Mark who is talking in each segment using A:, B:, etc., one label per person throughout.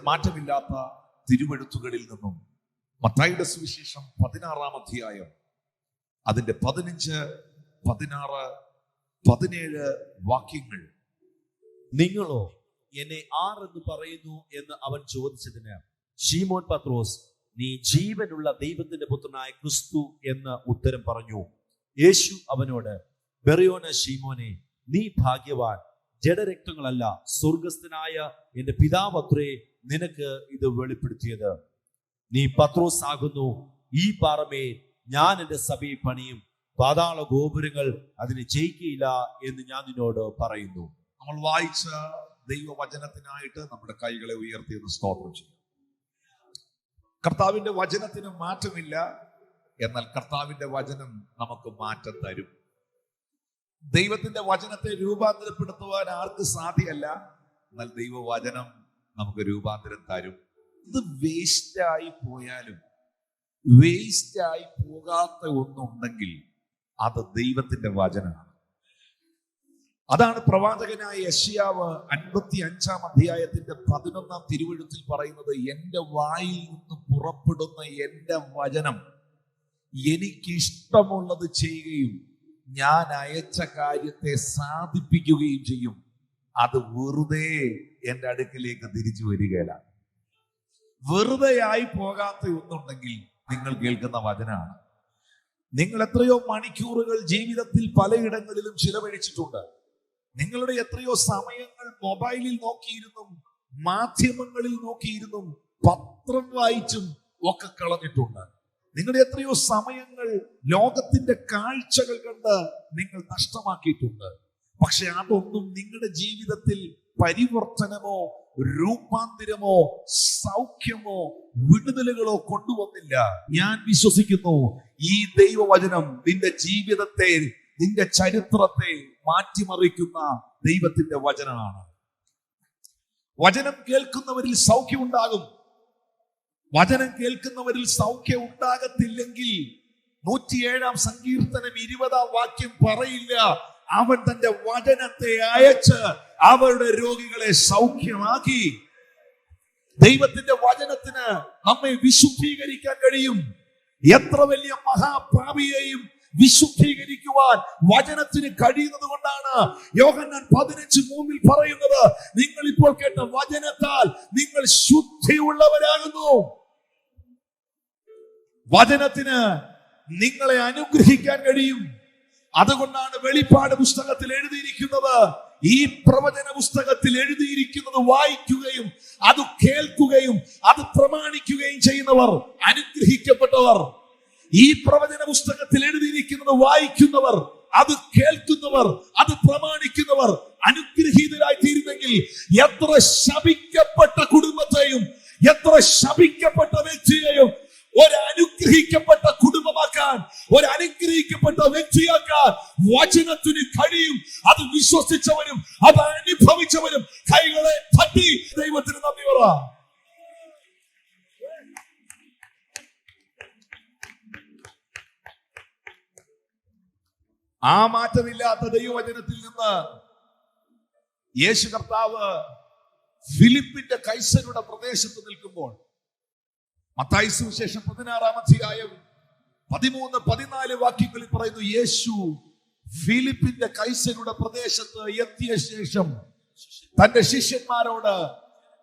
A: ദൈവത്തിന്റെ മാറ്റമില്ലാത്ത തിരുവെഴുത്തുകളിൽ നിന്നും മത്തായിയുടെ സുവിശേഷം 16-ാം അധ്യായം അതിന്റെ 15, 16, 17 വാക്യങ്ങൾ.
B: നിങ്ങളോ എന്നെ ആർ എന്ന് പറയുന്നു എന്ന് അവൻ ചോദിച്ചതിന് ശീമോൻ പത്രോസ്, നീ ജീവനുള്ള ദൈവത്തിന്റെ പുത്രനായ ക്രിസ്തു എന്ന് ഉത്തരം പറഞ്ഞു. യേശു അവനോട്, ബെറിയോന ശീമോനെ, നീ ഭാഗ്യവാൻ. ജഡരക്തങ്ങളല്ല, സ്വർഗസ്ഥനായ എന്റെ പിതാവത്രേ നിനക്ക് ഇത് വെളിപ്പെടുത്തിയത്. നീ പത്രോസ് ആകുന്നു. ഈ പാറമേൽ ഞാൻ എന്റെ സഭയെ പണിയും, പാതാള ഗോപുരങ്ങൾ അതിനെ ജയിക്കുകയില്ല എന്ന് ഞാൻ നിന്നോട് പറയുന്നു.
A: നമ്മൾ വായിച്ച ദൈവവചനത്തിനായിട്ട് നമ്മുടെ കൈകളെ ഉയർത്തിയെന്ന് സ്തോത്രം ചെയ്യും. കർത്താവിന്റെ വചനത്തിന് മാറ്റമില്ല, എന്നാൽ കർത്താവിന്റെ വചനം നമുക്ക് മാറ്റം തരും. ദൈവത്തിന്റെ വചനത്തെ രൂപാന്തരപ്പെടുത്തുവാൻ ആർക്ക് സാധ്യമല്ല, എന്നാൽ ദൈവവചനം നമുക്ക് രൂപാന്തരം തരും. ഇത് വേസ്റ്റായി പോയാലും വേസ്റ്റായി പോകാത്ത ഒന്നുണ്ടെങ്കിൽ അത് ദൈവത്തിന്റെ വചനമാണ്. അതാണ് പ്രവാചകനായ യെശയ്യാവ് 55-ാം അധ്യായത്തിന്റെ 11-ാം തിരുവെഴുത്തിൽ പറയുന്നത്, എന്റെ വായിൽ നിന്ന് പുറപ്പെടുന്ന എന്റെ വചനം എനിക്കിഷ്ടമുള്ളത് ചെയ്യുകയും ഞാൻ അയച്ച കാര്യത്തെ സാധിപ്പിക്കുകയും ചെയ്യും. അത് വെറുതെ എന്റെ അടുക്കിലേക്ക് തിരിച്ചു വരികയില്ല. വെറുതെ ആയി പോകാത്ത ഒന്നുണ്ടെങ്കിൽ നിങ്ങൾ കേൾക്കുന്ന വചനമാണ്. നിങ്ങൾ എത്രയോ മണിക്കൂറുകൾ ജീവിതത്തിൽ പലയിടങ്ങളിലും ചിലവഴിച്ചിട്ടുണ്ട്. നിങ്ങളുടെ എത്രയോ സമയങ്ങൾ മൊബൈലിൽ നോക്കിയിരുന്നും മാധ്യമങ്ങളിൽ നോക്കിയിരുന്നും പത്രം വായിച്ചും ഒക്കെ കളഞ്ഞിട്ടുണ്ട്. നിങ്ങളുടെ എത്രയോ സമയങ്ങൾ ലോകത്തിന്റെ കാഴ്ചകൾ കണ്ട് നിങ്ങൾ നഷ്ടമാക്കിയിട്ടുണ്ട്. പക്ഷെ അതൊന്നും നിങ്ങളുടെ ജീവിതത്തിൽ പരിവർത്തനമോ രൂപാന്തരമോ സൗഖ്യമോ വിടുതലുകളോ കൊണ്ടുവന്നില്ല. ഞാൻ വിശ്വസിക്കുന്നു ഈ ദൈവവചനം നിന്റെ ജീവിതത്തെ, നിന്റെ ചരിത്രത്തെ മാറ്റിമറിക്കുന്ന ദൈവത്തിന്റെ വചനമാണ്. വചനം കേൾക്കുന്നവരിൽ സൗഖ്യം ഉണ്ടാകും. വചനം കേൾക്കുന്നവരിൽ സൗഖ്യം ഉണ്ടാകത്തില്ലെങ്കിൽ 107-ാം സങ്കീർത്തനം 20-ാം വാക്യം പറയില്ല, അവൻ തന്റെ വചനത്തെ അയച്ച് അവരുടെ രോഗികളെ സൗഖ്യമാക്കി. ദൈവത്തിന്റെ വചനത്തിന് നമ്മെ വിശുദ്ധീകരിക്കാൻ കഴിയും. എത്ര വലിയ മഹാപാപിയെയും വിശുദ്ധീകരിക്കുവാൻ വചനത്തിന് കഴിയുന്നത് കൊണ്ടാണ് യോഹന്നാൻ 15:3 പറയുന്നത്, നിങ്ങൾ ഇപ്പോൾ കേട്ട വചനത്താൽ നിങ്ങൾ ശുദ്ധിയുള്ളവരാകുന്നു. വചനത്തിന് നിങ്ങളെ അനുഗ്രഹിക്കാൻ കഴിയും. അതുകൊണ്ടാണ് വെളിപ്പാട് പുസ്തകത്തിൽ എഴുതിയിരിക്കുന്നത്, ഈ പ്രവചന പുസ്തകത്തിൽ എഴുതിയിരിക്കുന്നത് വായിക്കുകയും അത് കേൾക്കുകയും അത് പ്രമാണിക്കുകയും ചെയ്യുന്നവർ അനുഗ്രഹിക്കപ്പെട്ടവർ. ഈ പ്രവചന പുസ്തകത്തിൽ എഴുതിയിരിക്കുന്നത് വായിക്കുന്നവർ, അത് കേൾക്കുന്നവർ, അത് പ്രമാണിക്കുന്നവർ അനുഗ്രഹീതരായി തീരുമെങ്കിൽ എത്ര ശപിക്കപ്പെട്ട കുടുംബത്തെയും എത്ര ശപിക്കപ്പെട്ട വ്യക്തിയെയും ഒരു അനുഗ്രഹിക്കപ്പെട്ട കുടുംബമാക്കാൻ, ഒരു അനുഗ്രഹിക്കപ്പെട്ട വ്യക്തിയാക്കാൻ വചനത്തിന് കഴിയും. അത് വിശ്വസിച്ചവരും അത് അനുഭവിച്ചവരും കൈകളെ തട്ടി ദൈവത്തിന് നന്ദി പറ. ആ മാറ്റമില്ലാത്ത ദൈവവചനത്തിൽ നിന്ന് യേശു കർത്താവ് ഫിലിപ്പിന്റെ കൈസരുടെ പ്രദേശത്ത് നിൽക്കുമ്പോൾ മത്തായി സുവിശേഷം 16-ാം അധ്യായം 13-14 വാക്യങ്ങളിൽ പറയുന്നു, യേശു ഫിലിപ്പിന്റെ കൈസരുടെ പ്രദേശത്ത് എത്തിയ ശേഷം തന്റെ ശിഷ്യന്മാരോട്,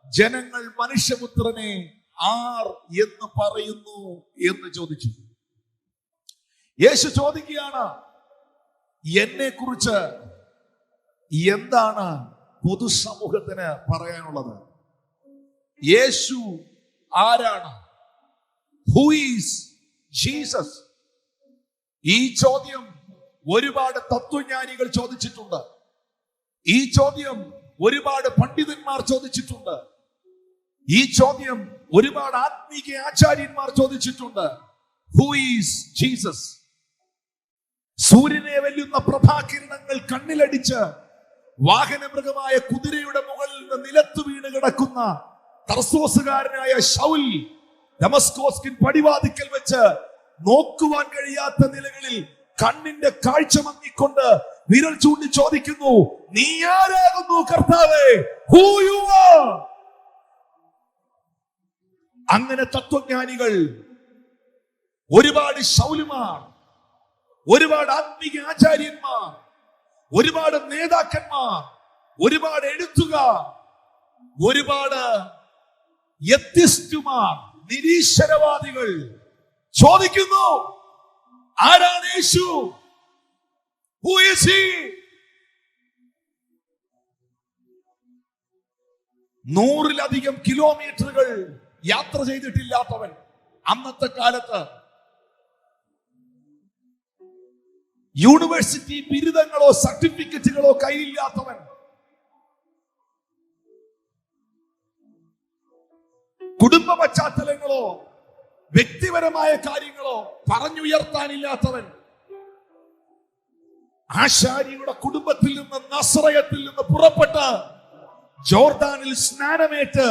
A: ജനങ്ങൾ മനുഷ്യപുത്രനെ ആർ എന്ന് പറയുന്നു എന്ന് ചോദിച്ചു. യേശു ചോദിക്കുകയാണ്, എന്നെ കുറിച്ച് എന്താണ് പൊതുസമൂഹത്തിന് പറയാനുള്ളത്? യേശു ആരാണ്? Who is Jesus? ഈ ചോദ്യം ഒരുപാട് തത്വജ്ഞാനികൾ ചോദിച്ചിട്ടുണ്ട്. ഈ ചോദ്യം ഒരുപാട് പണ്ഡിതന്മാർ ചോദിച്ചിട്ടുണ്ട്. ഈ ചോദ്യം ഒരുപാട് ആത്മീയ ആചാര്യന്മാർ ചോദിച്ചിട്ടുണ്ട്. Who is Jesus? സൂര്യനെ വെല്ലുന്ന പ്രഭാകിരണങ്ങൾ കണ്ണിലടിച്ച് വാഹനമൃഗമായ കുതിരയുടെ മുകളിൽ നിന്ന് നിലത്ത് വീണ് കിടക്കുന്ന തർസോസുകാരനായ ശൗൽ ദമസ്കോസിൻ പടിവാതിക്കൽ വെച്ച് നോക്കുവാൻ കഴിയാത്ത നിലകളിൽ കണ്ണിന്റെ കാഴ്ച മങ്ങിക്കൊണ്ട് വിരൽ ചൂണ്ടി ചോദിക്കുന്നു, നീ ആരാകുന്നു കർത്താവേ? Who you are? അങ്ങനെ തത്വജ്ഞാനികൾ, ഒരുപാട് ശൗലുമാർ, ഒരുപാട് ആത്മീയ ആചാര്യന്മാർ, ഒരുപാട് നേതാക്കന്മാർ, ഒരുപാട് എഴുത്തുകാർ, ഒരുപാട് എത്തിസ്റ്റുമാർ, നിരീശ്വരവാദികൾ ചോദിക്കുന്നു, ആരാണ് യേശു? Who is he? 100-ലധികം കിലോമീറ്ററുകൾ യാത്ര ചെയ്തിട്ടില്ലാത്തവൻ, അന്നത്തെ കാലത്ത് യൂണിവേഴ്സിറ്റി ബിരുദങ്ങളോ സർട്ടിഫിക്കറ്റുകളോ കയ്യിലില്ലാത്തവൻ, കുടുംബ പശ്ചാത്തലങ്ങളോ വ്യക്തിപരമായ കാര്യങ്ങളോ പറഞ്ഞുയർത്താനില്ലാത്തവൻ, ആശാരിയുടെ കുടുംബത്തിൽ നിന്ന്, നസറയത്തിൽ നിന്ന് പുറപ്പെട്ട് ജോർദാനിൽ സ്നാനമേറ്റ്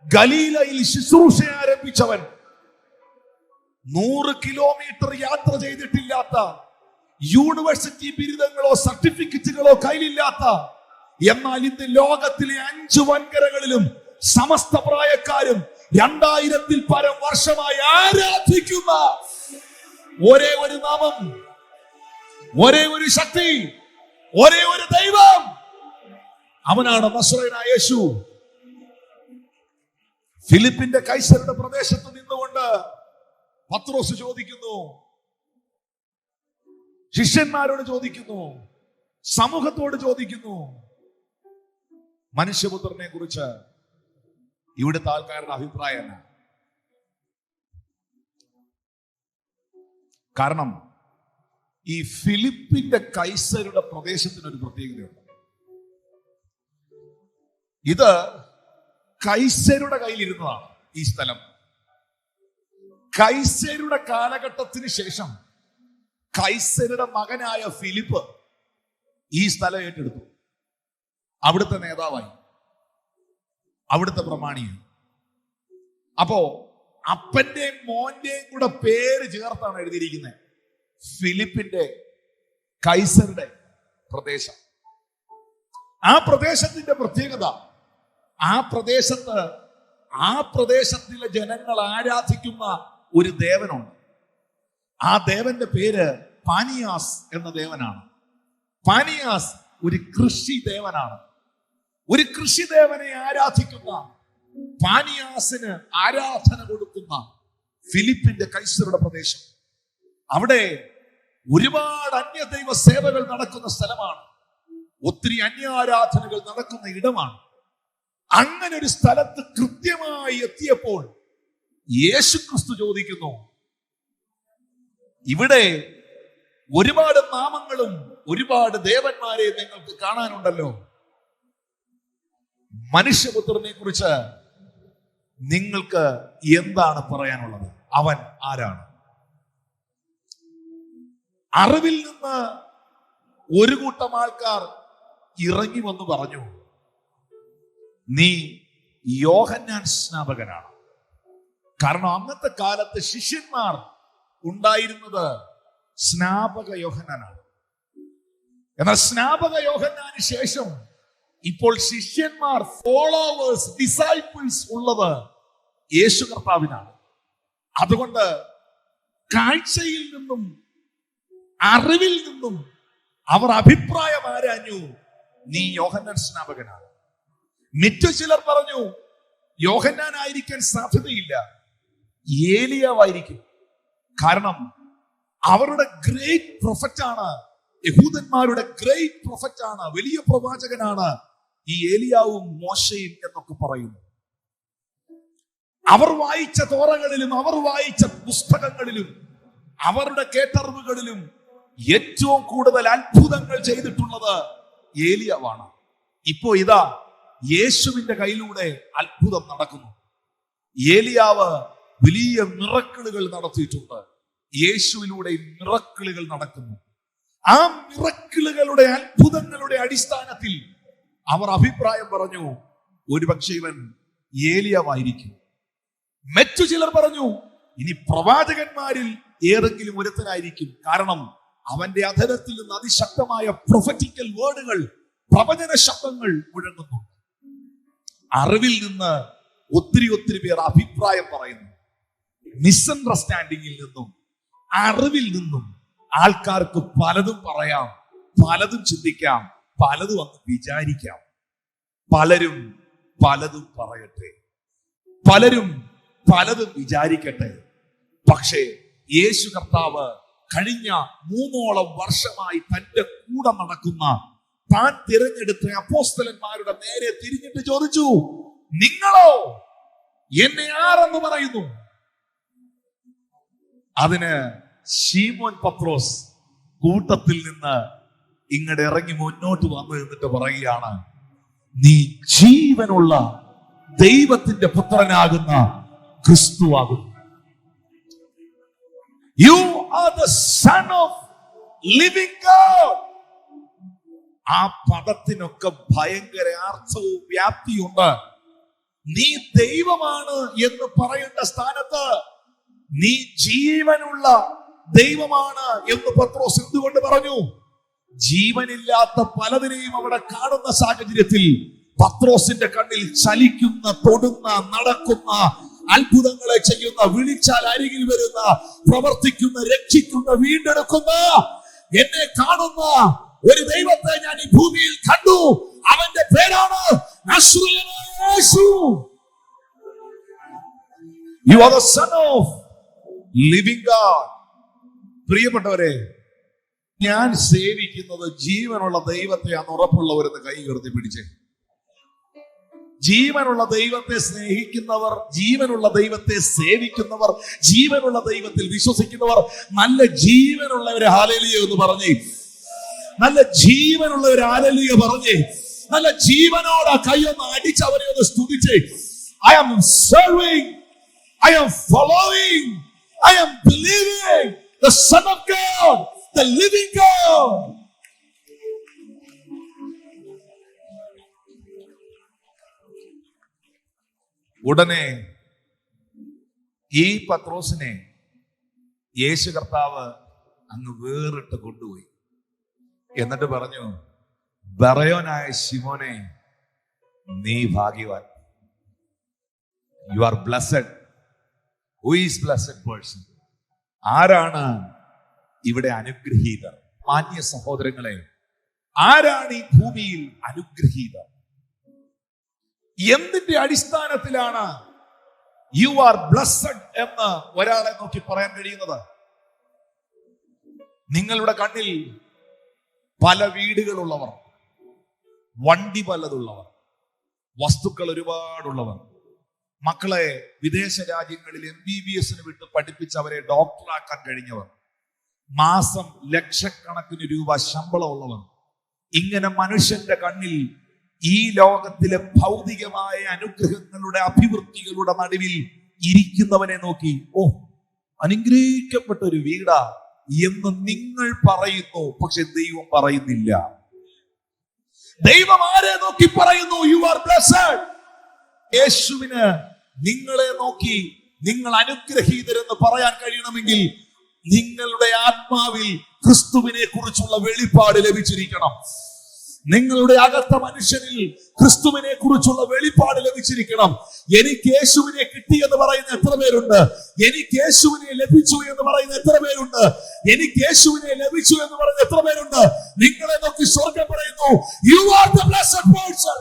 A: ഗലീലയിൽ ശുശ്രൂഷ ആരംഭിച്ചവൻ, 100 കിലോമീറ്റർ യാത്ര ചെയ്തിട്ടില്ലാത്ത, യൂണിവേഴ്സിറ്റി ബിരുദങ്ങളോ സർട്ടിഫിക്കറ്റുകളോ കയ്യിലില്ലാത്ത, എന്നാൽ ഇന്ന് ലോകത്തിലെ 5 വൻകരകളിലും സമസ്ത പ്രായക്കാരും 2000-ൽ പരം വർഷമായി ആരാധിക്കുന്ന ഒരേ ഒരു നാമം, ഒരേ ഒരു ശക്തി, ഒരേ ഒരു ദൈവം, അവനാണ് നസറേയനായ യേശു. ഫിലിപ്പിന്റെ കൈസരുടെ പ്രദേശത്ത് നിന്നുകൊണ്ട് പത്രോസ് ചോദിക്കുന്നു, ശിഷ്യന്മാരോട് ചോദിക്കുന്നു, സമൂഹത്തോട് ചോദിക്കുന്നു, മനുഷ്യപുത്രനെ കുറിച്ച് ഇവിടുത്തെ ആൾക്കാരുടെ അഭിപ്രായം എന്നാ? കാരണം ഈ ഫിലിപ്പിന്റെ കൈസരുടെ പ്രദേശത്തിന് ഒരു പ്രത്യേകതയുണ്ട്. ഇത് കൈസരുടെ കയ്യിലിരുന്നതാണ് ഈ സ്ഥലം. കൈസരുടെ കാലഘട്ടത്തിന് ശേഷം കൈസരുടെ മകനായ ഫിലിപ്പ് ഈ സ്ഥലം ഏറ്റെടുത്തു. അവിടുത്തെ നേതാവായി, അവിടുത്തെ പ്രമാണിയായി. അപ്പോ അപ്പന്റെയും മോന്റെയും കൂടെ പേര് ചേർത്താണ് എഴുതിയിരിക്കുന്നത് ഫിലിപ്പിന്റെ കൈസരുടെ പ്രദേശം. ആ പ്രദേശത്തിന്റെ പ്രത്യേകത, ആ പ്രദേശത്തിലെ ജനങ്ങൾ ആരാധിക്കുന്ന ഒരു ദേവനുണ്ട്. ആ ദേവന്റെ പേര് പാനിയാസ് എന്ന ദേവനാണ്. പാനിയാസ് ഒരു കൃഷി ദേവനാണ്. ഒരു കൃഷിദേവനെ ആരാധിക്കുന്ന, പാനിയാസിന് ആരാധന കൊടുക്കുന്ന ഫിലിപ്പിന്റെ കൈസരുടെ പ്രദേശം, അവിടെ ഒരുപാട് അന്യദൈവ സേവകൾ നടക്കുന്ന സ്ഥലമാണ്. ഒത്തിരി അന്യാരാധനകൾ നടക്കുന്ന ഇടമാണ്. അങ്ങനെ ഒരു സ്ഥലത്ത് കൃത്യമായി എത്തിയപ്പോൾ യേശുക്രിസ്തു ചോദിക്കുന്നു, ഇവിടെ ഒരുപാട് നാമങ്ങളും ഒരുപാട് ദേവന്മാരെ നിങ്ങൾക്ക് കാണാനുണ്ടല്ലോ, മനുഷ്യപുത്രനെ കുറിച്ച് നിങ്ങൾക്ക് എന്താണ് പറയാനുള്ളത്? അവൻ ആരാണ്? അറിവിൽ നിന്ന് ഒരു കൂട്ടം ആൾക്കാർ ഇറങ്ങി വന്ന് പറഞ്ഞു, നീ യോഹന്നാൻ സ്നാപകനാണ്. കാരണം അന്നത്തെ കാലത്ത് ശിഷ്യന്മാർ ഉണ്ടായിരുന്നത് സ്നാപക യോഹന്നാനാണ്. എന്നാൽ സ്നാപക യോഹന്നാന് ശേഷം ഇപ്പോൾ ശിഷ്യന്മാർ, ഫോളോവേഴ്സ്, ഡിസൈപ്പിൾസ് ഉള്ളത് യേശു കർത്താവിനാണ്. അതുകൊണ്ട് കാഴ്ചയിൽ നിന്നും അറിവിൽ നിന്നും അവർ അഭിപ്രായം ആരാഞ്ഞു, നീ യോഹന്നാൻ സ്നാപകനാണ്. മറ്റു ചിലർ പറഞ്ഞു, യോഹന്നാൻ ആയിരിക്കാൻ സാധ്യതയില്ല, ഏലിയാവായിരിക്കും. കാരണം അവരുടെ ഗ്രേറ്റ് പ്രൊഫറ്റാണ്, യഹൂദന്മാരുടെ ഗ്രേറ്റ് പ്രൊഫറ്റാണ്, വലിയ പ്രവാചകനാണ് ഈ ഏലിയാവും മോശയും എന്നൊക്കെ പറയുന്നു. അവർ വായിച്ച തോറകളിലും അവർ വായിച്ച പുസ്തകങ്ങളിലും അവരുടെ കേട്ടറിവുകളിലും ഏറ്റവും കൂടുതൽ അത്ഭുതങ്ങൾ ചെയ്തിട്ടുള്ളത് ഏലിയാവാണ്. ഇപ്പോ ഇതാ യേശുവിന്റെ കയ്യിലൂടെ അത്ഭുതം നടക്കുന്നു. ഏലിയാവ് വലിയ മിറക്കിളുകൾ നടത്തിയിട്ടുണ്ട്. യേശുവിലൂടെ മിറക്കിളുകൾ നടക്കുന്നു. ആ മിറക്കിളുകളുടെ, അത്ഭുതങ്ങളുടെ അടിസ്ഥാനത്തിൽ അവർ അഭിപ്രായം പറഞ്ഞു, ഒരുപക്ഷെ ഇവൻ ഏലിയാവായിരിക്കും. മറ്റു ചിലർ പറഞ്ഞു, ഇനി പ്രവാചകന്മാരിൽ ഏതെങ്കിലും ഒരുത്തനായിരിക്കും. കാരണം അവന്റെ അധരത്തിൽ നിന്ന് അതിശക്തമായ പ്രൊഫറ്റിക്കൽ വേർഡുകൾ, പ്രവചന ശബ്ദങ്ങൾ മുഴങ്ങുന്നു. അറിവിൽ നിന്ന് ഒത്തിരി പേർ അഭിപ്രായം പറയുന്നു. മിസ്അണ്ടർസ്റ്റാൻഡിങ്ങിൽ നിന്നും അറിവിൽ നിന്നും ആൾക്കാർക്ക് പലതും പറയാം, പലതും ചിന്തിക്കാം, പലതും അങ്ങ് വിചാരിക്കാം. പലരും പലതും പറയട്ടെ, പലരും പലതും വിചാരിക്കട്ടെ. പക്ഷേ യേശു കർത്താവ് കഴിഞ്ഞ 3 വർഷമായി തന്റെ കൂടെ നടക്കുന്ന, താൻ തിരഞ്ഞെടുത്ത അപ്പോസ്തലന്മാരുടെ നേരെ തിരിഞ്ഞിട്ട് ചോദിച്ചു, നിങ്ങളോ എന്നെ ആരെന്ന് പറയുന്നു? അതിന് ശീമോൻ പത്രോസ് കൂട്ടത്തിൽ നിന്ന് ഇങ്ങോട്ട് ഇറങ്ങി മുന്നോട്ട് വന്നു എന്നിട്ട് പറയുകയാണ്, നീ ജീവനുള്ള ദൈവത്തിന്റെ പുത്രനാകുന്ന ക്രിസ്തുവാകുന്നു. You are the son of living God. ആ പദത്തിനൊക്കെ ഭയങ്കര അർത്ഥവും വ്യാപ്തിയുണ്ട്. നീ ദൈവമാണ് എന്ന് പറയേണ്ട സ്ഥാനത്ത് നീ ജീവനുള്ള ദൈവമാണ് എന്ന് പത്രോസ് എന്തുകൊണ്ട് പറഞ്ഞു? ജീവനില്ലാത്ത പലതിനെയും അവിടെ കാണുന്ന സാഹചര്യത്തിൽ പത്രോസിന്റെ കണ്ണിൽ ചലിക്കുന്ന, തൊടുന്ന, നടക്കുന്ന, അത്ഭുതങ്ങളെ ചെയ്യുന്ന, വിളിച്ചാൽ അരികിൽ വരുന്ന, പ്രവർത്തിക്കുന്ന, രക്ഷിക്കുന്ന, വീണ്ടെടുക്കുന്ന, എന്നെ കാണുന്ന ഒരു ദൈവത്തെ ഞാൻ ഈ ഭൂമിയിൽ കണ്ടു. അവന്റെ പേരാണ് നസ്രയനായ യേശു. You are the son of living God. പ്രിയപ്പെട്ടവരെ, ഞാൻ സേവിക്കുന്നത് ജീവനുള്ള ദൈവത്തെയാണെന്ന് ഉറപ്പുള്ളവരെന്ന് കൈ ഉയർത്തി പിടിച്ചേ. ജീവനുള്ള ദൈവത്തെ സ്നേഹിക്കുന്നവർ, ജീവനുള്ള ദൈവത്തെ സേവിക്കുന്നവർ, ജീവനുള്ള ദൈവത്തിൽ വിശ്വസിക്കുന്നവർ, നല്ല ജീവനുള്ളവരെ ഹല്ലേലൂയ എന്ന് പറഞ്ഞേ. നല്ല ജീവനുള്ളവരെ ഹല്ലേലൂയ പറഞ്ഞേ. നല്ല ജീവനോട് ആ കൈയൊന്ന് അടിച്ച് അവരെ ഒന്ന് സ്തുതിച്ചേ. I am serving, I am following, I am believing the Son of God, the living God. ഉടനെ ഈ പത്രോസിനെ യേശു കർത്താവ് അങ്ങ് വേറിട്ട് കൊണ്ടുപോയി. എന്നിട്ട് പറഞ്ഞു, ബറയോനായ ശിമോനെ, നീ ഭാഗ്യവാൻ. You are blessed. Who is blessed person? ആരാണ് ഇവിടെ അനുഗ്രഹീതർ? മാന്യ സഹോദരങ്ങളെ, ആരാണ് ഈ ഭൂമിയിൽ അനുഗ്രഹീതർ? എന്തിന്റെ അടിസ്ഥാനത്തിലാണ് യു ആർ ബ്ലെസ്സഡ് എന്ന് ഒരാളെ നോക്കി പറയാൻ കഴിയുന്നത്? നിങ്ങളുടെ കണ്ണിൽ പല വീടുകളുള്ളവർ, വണ്ടി പലതുള്ളവർ, വസ്തുക്കൾ ഒരുപാടുള്ളവർ, മക്കളെ വിദേശ രാജ്യങ്ങളിൽ MBBS വിട്ട് പഠിപ്പിച്ച് അവരെ ഡോക്ടറാക്കാൻ കഴിഞ്ഞവർ, മാസം ലക്ഷക്കണക്കിന് രൂപ ശമ്പളമുള്ളവർ, ഇങ്ങനെ മനുഷ്യന്റെ കണ്ണിൽ ഈ ലോകത്തിലെ ഭൗതികമായ അനുഗ്രഹങ്ങളുടെ, അഭിവൃദ്ധികളുടെ നടുവിൽ ഇരിക്കുന്നവനെ നോക്കി, ഓ അനുഗ്രഹിക്കപ്പെട്ട ഒരു വീടാ എന്ന് നിങ്ങൾ പറയുന്നു. പക്ഷെ ദൈവം പറയുന്നില്ല. ദൈവം ആരെ നോക്കി പറയുന്നു? You are blessed. യേശുവിന് നിങ്ങളെ നോക്കി നിങ്ങൾ അനുഗ്രഹീതരെന്ന് പറയാൻ കഴിയണമെങ്കിൽ നിങ്ങളുടെ ആത്മാവിൽ ക്രിസ്തുവിനെ കുറിച്ചുള്ള വെളിപ്പാട് ലഭിച്ചിരിക്കണം. നിങ്ങളുടെ അകത്ത മനുഷ്യനിൽ ക്രിസ്തുവിനെ കുറിച്ചുള്ള വെളിപ്പാട് ലഭിച്ചിരിക്കണം. എനിക്ക് യേശുവിനെ കിട്ടി എന്ന് പറയുന്ന എത്ര പേരുണ്ട്? എനിക്ക് യേശുവിനെ ലഭിച്ചു എന്ന് പറയുന്ന എത്ര പേരുണ്ട്? എനിക്ക് യേശുവിനെ ലഭിച്ചു എന്ന് പറയുന്ന എത്ര പേരുണ്ട്? നിങ്ങളെ നോക്കി സ്വർഗ്ഗം പറയുന്നു, you are the blessed person.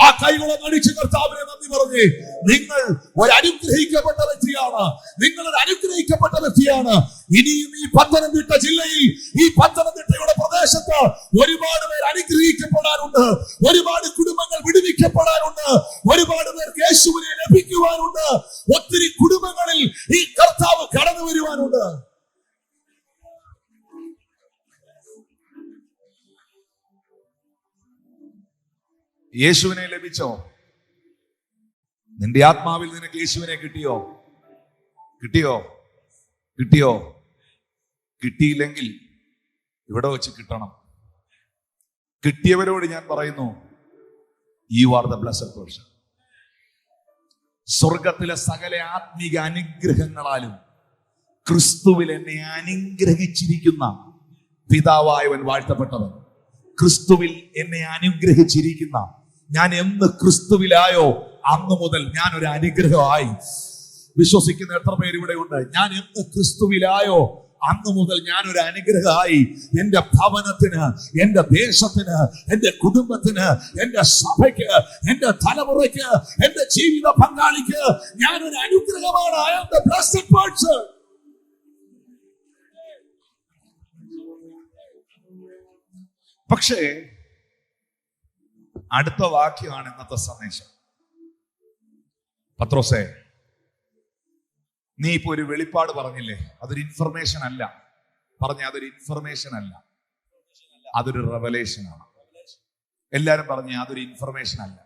A: ആ കൈകളെ നടിച്ച് കർത്താവിനെ നന്ദി പറഞ്ഞേ. നിങ്ങൾ ഒരു അനുഗ്രഹിക്കപ്പെട്ട വ്യക്തിയാണ്. നിങ്ങൾ ഒരു അനുഗ്രഹിക്കപ്പെട്ട വ്യക്തിയാണ്. ഇനിയും ഈ പത്തനംതിട്ട ജില്ലയിൽ, ഈ പത്തനംതിട്ടയുടെ പ്രദേശത്ത് ഒരുപാട് പേർ അനുഗ്രഹിക്കപ്പെടാനുണ്ട്. ഒരുപാട് കുടുംബങ്ങൾ വിടുവിക്കപ്പെടാനുണ്ട്. ഒരുപാട് പേർക്ക് യേശുവിനെ ലഭിക്കുവാനുണ്ട്. ഒത്തിരി കുടുംബങ്ങളിൽ ഈ കർത്താവ് കടന്നു വരുവാനുണ്ട്. യേശുവിനെ ലഭിച്ചോ? നിന്റെ ആത്മാവിൽ നിനക്ക് യേശുവിനെ കിട്ടിയോ? കിട്ടിയോ? കിട്ടിയോ? കിട്ടിയില്ലെങ്കിൽ ഇവിടെ വെച്ച് കിട്ടണം. കിട്ടിയവരോട് ഞാൻ പറയുന്നു, you are the blessed person. സ്വർഗത്തിലെ സകല ആത്മീക അനുഗ്രഹങ്ങളാലും ക്രിസ്തുവിൽ എന്നെ അനുഗ്രഹിച്ചിരിക്കുന്ന പിതാവായവൻ വാഴ്ത്തപ്പെട്ടവൻ. ക്രിസ്തുവിൽ എന്നെ അനുഗ്രഹിച്ചിരിക്കുന്ന ഞാൻ എന്ന് ക്രിസ്തുവിലായോ അന്ന് മുതൽ ഞാൻ ഒരു അനുഗ്രഹമായി. വിശ്വസിക്കുന്ന എത്ര പേര് ഇവിടെ ഉണ്ട്? ഞാൻ എന്ന് ക്രിസ്തുവിലായോ അന്ന് മുതൽ ഞാൻ ഒരു അനുഗ്രഹമായി. എന്റെ ഭവനത്തിന്, എന്റെ ദേശത്തിന്, എന്റെ കുടുംബത്തിന്, എന്റെ സഭയ്ക്ക്, എന്റെ തലമുറയ്ക്ക്, എന്റെ ജീവിത പങ്കാളിക്ക് ഞാൻ ഒരു അനുഗ്രഹമാണ്. I am the blessed person. പക്ഷേ അടുത്ത വാക്യമാണ് ഇന്നത്തെ സന്ദേശം. പത്രോസേ, നീ ഇപ്പൊ ഒരു വെളിപ്പാട് പറഞ്ഞില്ലേ, അതൊരു ഇൻഫർമേഷൻ അല്ല. പറഞ്ഞ അതൊരു ഇൻഫർമേഷൻ അല്ല, അതൊരു റെവലേഷൻ ആണ്. എല്ലാരും പറഞ്ഞ അതൊരു ഇൻഫർമേഷൻ അല്ല.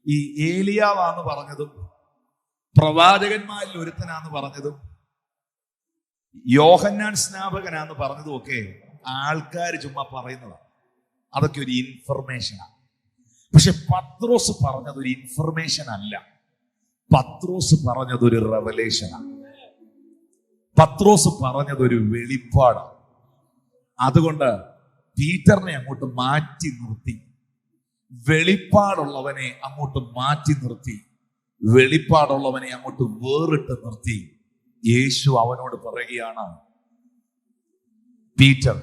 A: ഈ ഏലിയാവാന്ന് പറഞ്ഞതും പ്രവാചകന്മാരിൽ ഒരുത്തനാന്ന് പറഞ്ഞതും യോഹന്നാൻ സ്നാപകനാന്ന് പറഞ്ഞതും ഒക്കെ ആൾക്കാർ ചുമ്മാ പറയുന്നതാണ്. അതൊക്കെ ഒരു ഇൻഫർമേഷനാണ്. പക്ഷെ പത്രോസ് പറഞ്ഞത് ഒരു ഇൻഫർമേഷൻ അല്ല, പത്രോസ് പറഞ്ഞത് ഒരു റെവലേഷനാണ്. പത്രോസ് പറഞ്ഞത് ഒരു വെളിപ്പാടാണ്. അതുകൊണ്ട് പീറ്ററിനെ അങ്ങോട്ട് മാറ്റി നിർത്തി, വെളിപ്പാടുള്ളവനെ അങ്ങോട്ട് മാറ്റി നിർത്തി, വെളിപ്പാടുള്ളവനെ അങ്ങോട്ട് വേറിട്ട് നിർത്തി. യേശു അവനോട് പറയുകയാണ്, പീറ്റർ,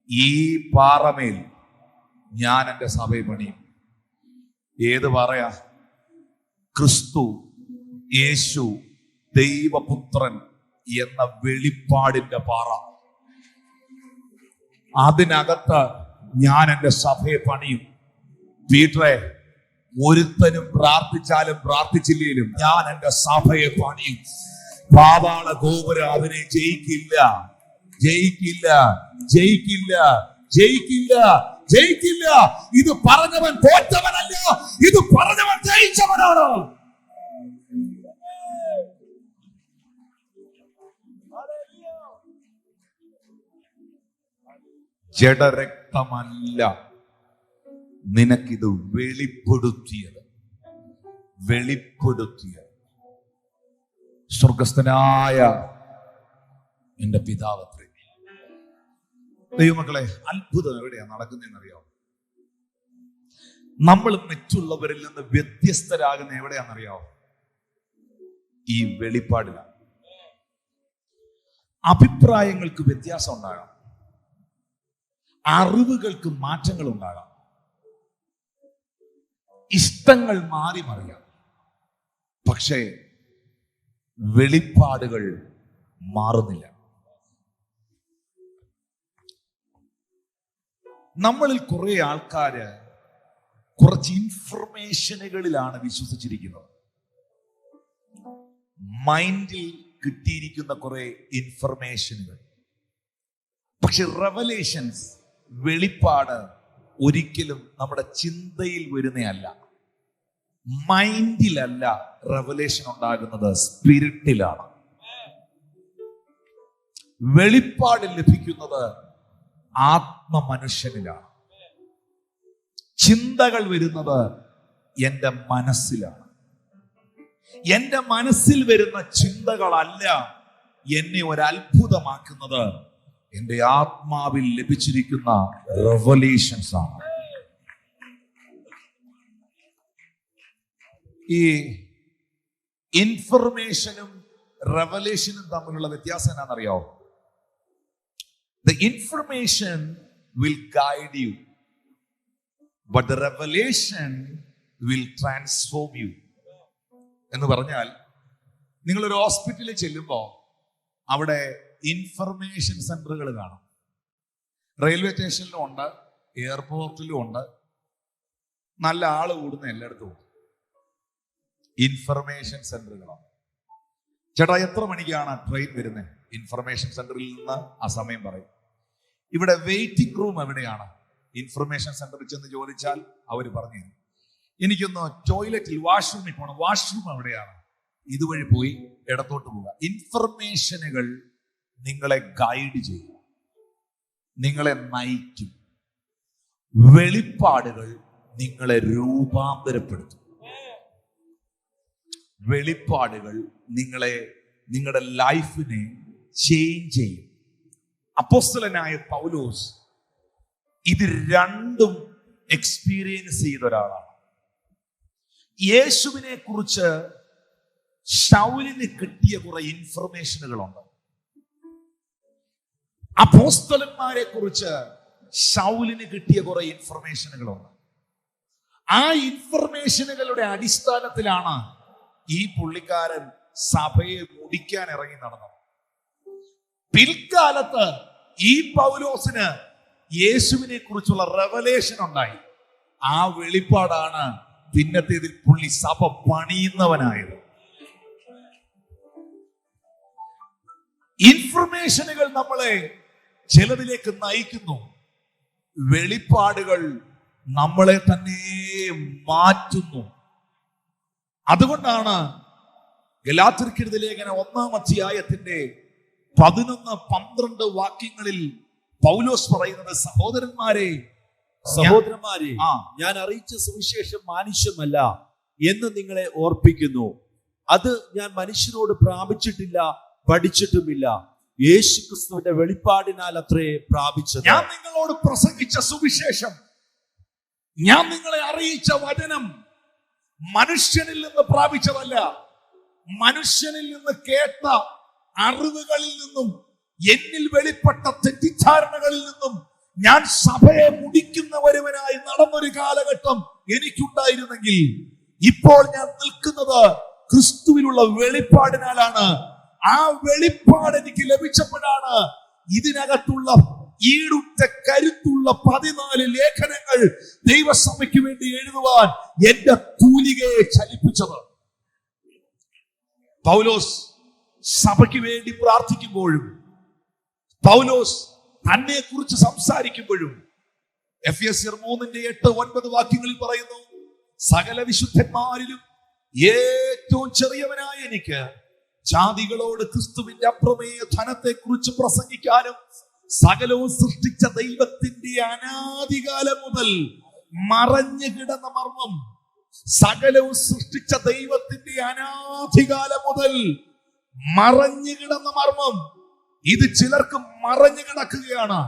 A: ഈ പാറമേൽ ഞാൻ എൻ്റെ സഭയെ പണിയും. ഏത് പറയാ? ക്രിസ്തു യേശു ദൈവപുത്രൻ എന്ന വെളിപ്പാടിന്റെ പാറ. അതിനകത്ത് ഞാൻ എൻ്റെ സഭയെ പണിയും. പീറ്ററെ, ഒരുത്തനും പ്രാർത്ഥിച്ചാലും പ്രാർത്ഥിച്ചില്ലേലും ഞാൻ എൻ്റെ സഭയെ പണിയും. പാതാള ഗോപുരം അതിനെ ജയിക്കില്ല, ജയിക്കില്ല, ജയിക്കില്ല, ജയിക്കില്ല, ജയിക്കില്ല. ഇത് പറഞ്ഞവൻ തോറ്റവനല്ല, ഇത് പറഞ്ഞവൻ ജയിച്ചവനാണ്. ജഡരക്തമല്ല നിനക്കിത് വെളിപ്പെടുത്തിയത്, വെളിപ്പെടുത്തിയത് സ്വർഗസ്ഥനായ എന്റെ പിതാവത്രേ. ദൈവമക്കളെ, അത്ഭുതം എവിടെയാ നടക്കുന്നതെന്നറിയാമോ? നമ്മൾ മറ്റുള്ളവരിൽ നിന്ന് വ്യത്യസ്തരാകുന്ന എവിടെയാണെന്നറിയാമോ? ഈ വെളിപ്പാടിലാണ്. അഭിപ്രായങ്ങൾക്ക് വ്യത്യാസം ഉണ്ടാകാം, അറിവുകൾക്ക് മാറ്റങ്ങൾ ഉണ്ടാകാം, ഇഷ്ടങ്ങൾ മാറി മറിയാം. പക്ഷേ വെളിപ്പാടുകൾ മാറുന്നില്ല. നമ്മളിൽ കുറെ ആൾക്കാര് കുറച്ച് ഇൻഫർമേഷനുകളിലാണ് വിശ്വസിച്ചിരിക്കുന്നത്. മൈൻഡിൽ കിട്ടിയിരിക്കുന്ന കുറെ ഇൻഫർമേഷനുകൾ. പക്ഷെ റെവലേഷൻസ്, വെളിപ്പാട് ഒരിക്കലും നമ്മുടെ ചിന്തയിൽ വരുന്നതല്ല, മൈൻഡിലല്ല. റെവലേഷൻ ഉണ്ടാകുന്നത് സ്പിരിറ്റിലാണ്. വെളിപ്പാട് ലഭിക്കുന്നത് ആത്മമനുഷ്യനിലാണ്. ചിന്തകൾ വരുന്നത് എൻ്റെ മനസ്സിലാണ്. എൻ്റെ മനസ്സിൽ വരുന്ന ചിന്തകളല്ല എന്നെ ഒരത്ഭുതമാക്കുന്നത്, എൻ്റെ ആത്മാവിൽ ലഭിച്ചിരിക്കുന്ന റെവലേഷൻസ് ആണ്. ഈ ഇൻഫർമേഷനും റെവലേഷനും തമ്മിലുള്ള വ്യത്യാസം എന്നാണെന്നറിയാമോ? The information will guide you, but the revelation will transform you. എന്ന് പറഞ്ഞാൽ, നിങ്ങളൊരു ഹോസ്പിറ്റലിൽ ചെല്ലുമ്പോൾ അവിടെ ഇൻഫർമേഷൻ സെന്ററുകൾ കാണും. റെയിൽവേ സ്റ്റേഷനിലും ഉണ്ട്, എയർപോർട്ടിലും ഉണ്ട്, നല്ല ആള് കൂടുന്ന എല്ലായിടത്തും ഉണ്ട്. ഇൻഫർമേഷൻ സെന്ററുകളാണ്. ചേട്ടാ, എത്ര മണിക്കാണ് ട്രെയിൻ വരുന്നത്? ഇൻഫർമേഷൻ സെന്ററിൽ നിന്ന് ആ സമയം പറയും. ഇവിടെ വെയിറ്റിംഗ് റൂം എവിടെയാണ്? ഇൻഫർമേഷൻ സെന്ററിൽ ചെന്ന് ചോദിച്ചാൽ അവർ പറഞ്ഞു തരും. എനിക്കൊന്ന് ടോയ്ലറ്റിൽ, വാഷ്റൂമിൽ പോകണം, വാഷ്റൂം എവിടെയാണ്? ഇതുവഴി പോയി ഇടത്തോട്ട് പോവുക. ഇൻഫർമേഷനുകൾ നിങ്ങളെ ഗൈഡ് ചെയ്യും, നിങ്ങളെ നയിക്കും. വെളിപ്പാടുകൾ നിങ്ങളെ രൂപാന്തരപ്പെടുത്തും. വെളിപ്പാടുകൾ നിങ്ങളുടെ ലൈഫിനെ ചേഞ്ച് ചെയ്യും. അപ്പോസ്തലനായ പൗലോസ് ഇത് രണ്ടും എക്സ്പീരിയൻസ് ചെയ്ത ഒരാളാണ്. യേശുവിനെ കുറിച്ച് ശൗലിന് കിട്ടിയ കുറെ ഇൻഫർമേഷനുകളുണ്ട്. അപ്പോസ്തലന്മാരെ കുറിച്ച് ശൗലിന് കിട്ടിയ കുറെ ഇൻഫർമേഷനുകളുണ്ട്. ആ ഇൻഫർമേഷനുകളുടെ അടിസ്ഥാനത്തിലാണ് ഈ പുള്ളിക്കാരൻ സഭയെ മുടിക്കാൻ ഇറങ്ങി നടന്നത്. പിൽക്കാലത്ത് ഈ പൗലോസിന് യേശുവിനെ കുറിച്ചുള്ള റെവലേഷൻ ഉണ്ടായി. ആ വെളിപ്പാടാണ് പിന്നത്തേതിൽ പുള്ളി സഭ പണിയുന്നവനായത്. ഇൻഫർമേഷനുകൾ നമ്മളെ ചിലതിലേക്ക് നയിക്കുന്നു. വെളിപ്പാടുകൾ നമ്മളെ തന്നെ മാറ്റുന്നു. അതുകൊണ്ടാണ് ഗലാത്യർക്കെഴുതിയ ലേഖനം 1-ാം അധ്യായത്തിന്റെ 11-12 വാക്യങ്ങളിൽ പൗലോസ് പറയുന്നത്, സഹോദരന്മാരെ
B: ഞാൻ അറിയിച്ച സുവിശേഷം മാനുഷ്യമല്ല എന്ന് നിങ്ങളെ ഓർപ്പിക്കുന്നു. അത് ഞാൻ മനുഷ്യനോട് പ്രാപിച്ചിട്ടില്ല, പഠിച്ചിട്ടുമില്ല. യേശുക്രിസ്തുവിന്റെ വെളിപ്പാടിനാൽ അത്രേ പ്രാപിച്ചത്.
A: ഞാൻ നിങ്ങളോട് പ്രസംഗിച്ച സുവിശേഷം, ഞാൻ നിങ്ങളെ അറിയിച്ച വചനം മനുഷ്യനിൽ നിന്ന് പ്രാപിച്ചതല്ല, മനുഷ്യനിൽ നിന്ന് കേട്ട അറിവുകളിൽ നിന്നും എന്നിൽ വെളിപ്പെട്ട തെറ്റിദ്ധാരണകളിൽ നിന്നും ഞാൻ സഭയെ മുടിക്കുന്ന ഒരുവനായി നടന്നൊരു കാലഘട്ടം എനിക്കുണ്ടായിരുന്നെങ്കിൽ ഇപ്പോൾ ഞാൻ നിൽക്കുന്നത് ക്രിസ്തുവിലുള്ള വെളിപ്പാടിനാലാണ്. ആ വെളിപ്പാട് എനിക്ക് ലഭിച്ചപ്പോഴാണ് ഇതിനകത്തുള്ള ഈടുറ്റ കരുത്തുള്ള 14 ലേഖനങ്ങൾ ദൈവസഭയ്ക്ക് വേണ്ടി എഴുതുവാൻ എന്റെ തൂലികയെ ചലിപ്പിച്ചത്. പൗലോസ് സഭയ്ക്ക് വേണ്ടി പ്രാർത്ഥിക്കുമ്പോഴും പൗലോസ് തന്നെ കുറിച്ച് സംസാരിക്കുമ്പോഴും എഫെസ്യർ 3:8-9 വാക്യങ്ങളിൽ പറയുന്നു, സകല വിശുദ്ധന്മാരിലും ഏറ്റവും ചെറിയവനായ എനിക്ക് ജാതികളോട് ക്രിസ്തുവിന്റെ അപ്രമേയ ധനത്തെ കുറിച്ച് പ്രസംഗിക്കാനും സകലവും സൃഷ്ടിച്ച ദൈവത്തിന്റെ അനാദികാലം മുതൽ മറഞ്ഞു കിടന്ന മർമ്മം, സകലവും സൃഷ്ടിച്ച ദൈവത്തിന്റെ അനാദികാലം മുതൽ മറഞ്ഞു കിടന്ന മർമ്മം, ഇത് ചിലർക്ക് മറഞ്ഞു കിടക്കുകയാണ്,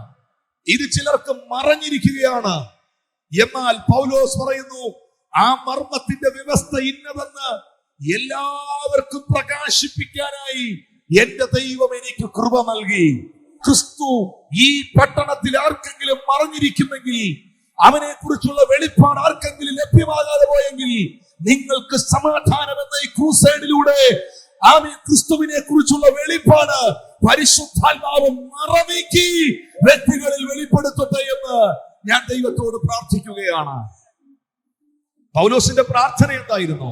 A: ഇത് ചിലർക്ക് മറഞ്ഞിരിക്കുകയാണ്. എന്നാൽ പൗലോസ് പറയുന്നു, ആ മർമ്മത്തിന്റെ വ്യവസ്ഥ ഇന്നതെന്ന് എല്ലാവർക്കും പ്രകാശിപ്പിക്കാനായി എന്റെ ദൈവം എനിക്ക് കൃപ നൽകി. ക്രിസ്തു ഈ പട്ടണത്തിൽ ആർക്കെങ്കിലും മറഞ്ഞിരിക്കുമെങ്കിൽ, അവനെ കുറിച്ചുള്ള വെളിപ്പാട് ആർക്കെങ്കിലും ലഭ്യമാകാതെ പോയെങ്കിൽ, നിങ്ങൾക്ക് സമാധാനം എന്ന ഈ ക്രൂസൈഡിലൂടെ ക്രിസ്തുവിനെ കുറിച്ചുള്ള വെളിപ്പാട് പരിശുദ്ധാത്മാവ് മറനീക്കി വ്യക്തികളിൽ വെളിപ്പെടുത്തട്ടെ എന്ന് ഞാൻ ദൈവത്തോട് പ്രാർത്ഥിക്കുകയാണ്. പൗലോസിന്റെ പ്രാർത്ഥന എന്തായിരുന്നു?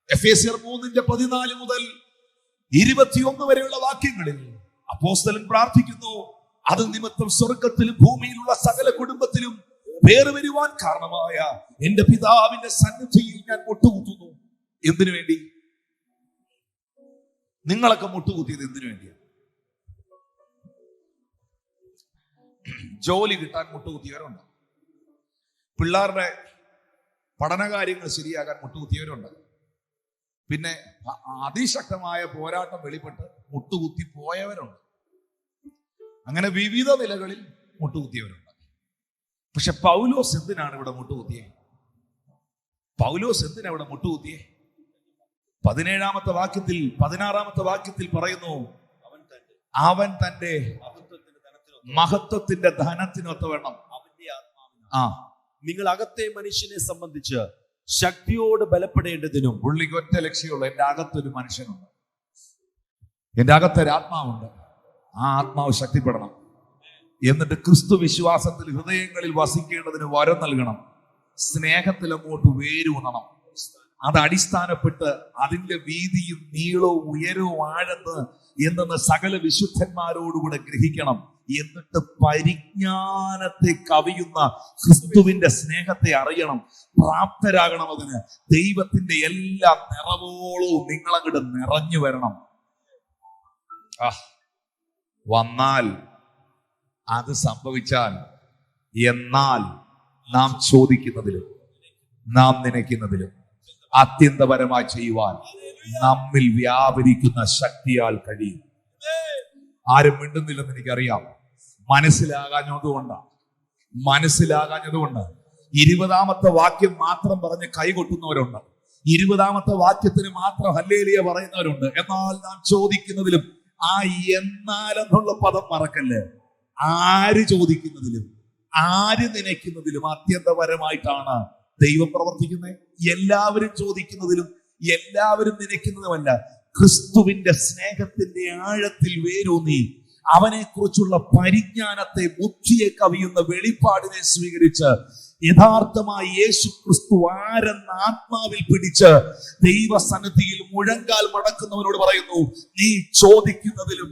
A: എഫെസ്യർ 3:14 മുതൽ 21 വരെയുള്ള വാക്യങ്ങളിൽ അപ്പോസ്തലൻ പ്രാർത്ഥിക്കുന്നു, അത് നിമിത്തം സ്വർഗത്തിലും ഭൂമിയിലുള്ള സകല കുടുംബത്തിലും പേര് വരുവാൻ കാരണമായ എന്റെ പിതാവിന്റെ സന്നിധിയിൽ ഞാൻ മുട്ടുകുത്തുന്നു. എന്തിനു വേണ്ടി? നിങ്ങളൊക്കെ മുട്ടുകുത്തിയത് എന്തിനു വേണ്ടിയാണ്? ജോലി കിട്ടാൻ മുട്ടുകുത്തിയവരുണ്ട്, പിള്ളേരുടെ പഠനകാര്യങ്ങൾ ശരിയാകാൻ മുട്ടുകുത്തിയവരുണ്ട്, പിന്നെ അതിശക്തമായ പോരാട്ടം വെളിപ്പെട്ട് മുട്ടുകുത്തി പോയവരുണ്ട്. അങ്ങനെ വിവിധ നിലകളിൽ മുട്ടുകുത്തിയവരുണ്ട്. പക്ഷെ പൗലോസ് എന്തിനാണ് ഇവിടെ മുട്ടുകുത്തിയേ? പൗലോസ് എന്തിനാ ഇവിടെ മുട്ടുകുത്തിയേ? 17-ാമത്തെ വാക്യത്തിൽ 16-ാമത്തെ വാക്യത്തിൽ പറയുന്നു, അവൻ തന്റെ മഹത്വത്തിന്റെ ധനത്തിനൊത്ത വേണം
B: അവന്റെ ആത്മാവിന് നിങ്ങൾ അകത്തെ മനുഷ്യനെ സംബന്ധിച്ച് ശക്തിയോട് ബലപ്പെടേണ്ടതിനും.
A: പുള്ളിക്ക് ഒറ്റ ലക്ഷ്യമുള്ളൂ, എന്റെ അകത്തൊരു മനുഷ്യനുണ്ട്, എന്റെ അകത്തൊരു ആത്മാവുണ്ട്, ആ ആത്മാവ് ശക്തിപ്പെടണം. എന്നിട്ട് ക്രിസ്തു വിശ്വാസത്തിൽ ഹൃദയങ്ങളിൽ വസിക്കേണ്ടതിന് വരം നൽകണം, സ്നേഹത്തിൽ അങ്ങോട്ട് വേരൂന്നണം. അത് അടിസ്ഥാനപ്പെട്ട് അതിന്റെ വീതിയും നീളവും ഉയരവും ആഴത്ത് എന്തെന്ന് സകല വിശുദ്ധന്മാരോടുകൂടെ ഗ്രഹിക്കണം. എന്നിട്ട് പരിജ്ഞാനത്തെ കവിയുന്ന ക്രിസ്തുവിന്റെ സ്നേഹത്തെ അറിയണം, പ്രാപ്തരാകണം. അതിന് ദൈവത്തിന്റെ എല്ലാ നിറവോളവും നിങ്ങളങ്ങോട്ട് നിറഞ്ഞു വരണം. വന്നാൽ അത് സംഭവിച്ചാൽ, എന്നാൽ നാം ചോദിക്കുന്നതിലും നാം നനയ്ക്കുന്നതിലും അത്യന്തപരമായി ചെയ്യുവാൻ നമ്മിൽ വ്യാപരിക്കുന്ന ശക്തിയാൽ കഴിയും. ആരും മിണ്ടുന്നില്ലെന്ന് എനിക്കറിയാം. മനസ്സിലാകാഞ്ഞതുകൊണ്ട് 20ാമത്തെ വാക്യം മാത്രം പറഞ്ഞ് കൈകൊട്ടുന്നവരുണ്ട്. 20ാമത്തെ വാക്യത്തിന് മാത്രം ഹല്ലേലൂയ പറയുന്നവരുണ്ട്. എന്നാൽ നാം ചോദിക്കുന്നതിലും ആ എന്നാൽ എന്നുള്ള പദം മറക്കല്ലേ. ആര് ചോദിക്കുന്നതിലും ആര് നനയ്ക്കുന്നതിലും അത്യന്തപരമായിട്ടാണ് ദൈവം പ്രവർത്തിക്കുന്നത്. എല്ലാവരും ചോദിക്കുന്നതിലും എല്ലാവരും നനയ്ക്കുന്നതുമല്ല, ക്രിസ്തുവിന്റെ സ്നേഹത്തിന്റെ ആഴത്തിൽ വേരൂന്നി അവനെ കുറിച്ചുള്ള പരിജ്ഞാനത്തെ, ബുദ്ധിയെ കവിയുന്ന വെളിപ്പാടിനെ സ്വീകരിച്ച് യഥാർത്ഥമായി യേശു ക്രിസ്തു ആരെന്ന ആത്മാവിൽ പിടിച്ച് ദൈവസന്നിധിയിൽ മുഴങ്കാൽ മടക്കുന്നവനോട് പറയുന്നു, നീ ചോദിക്കുന്നതിലും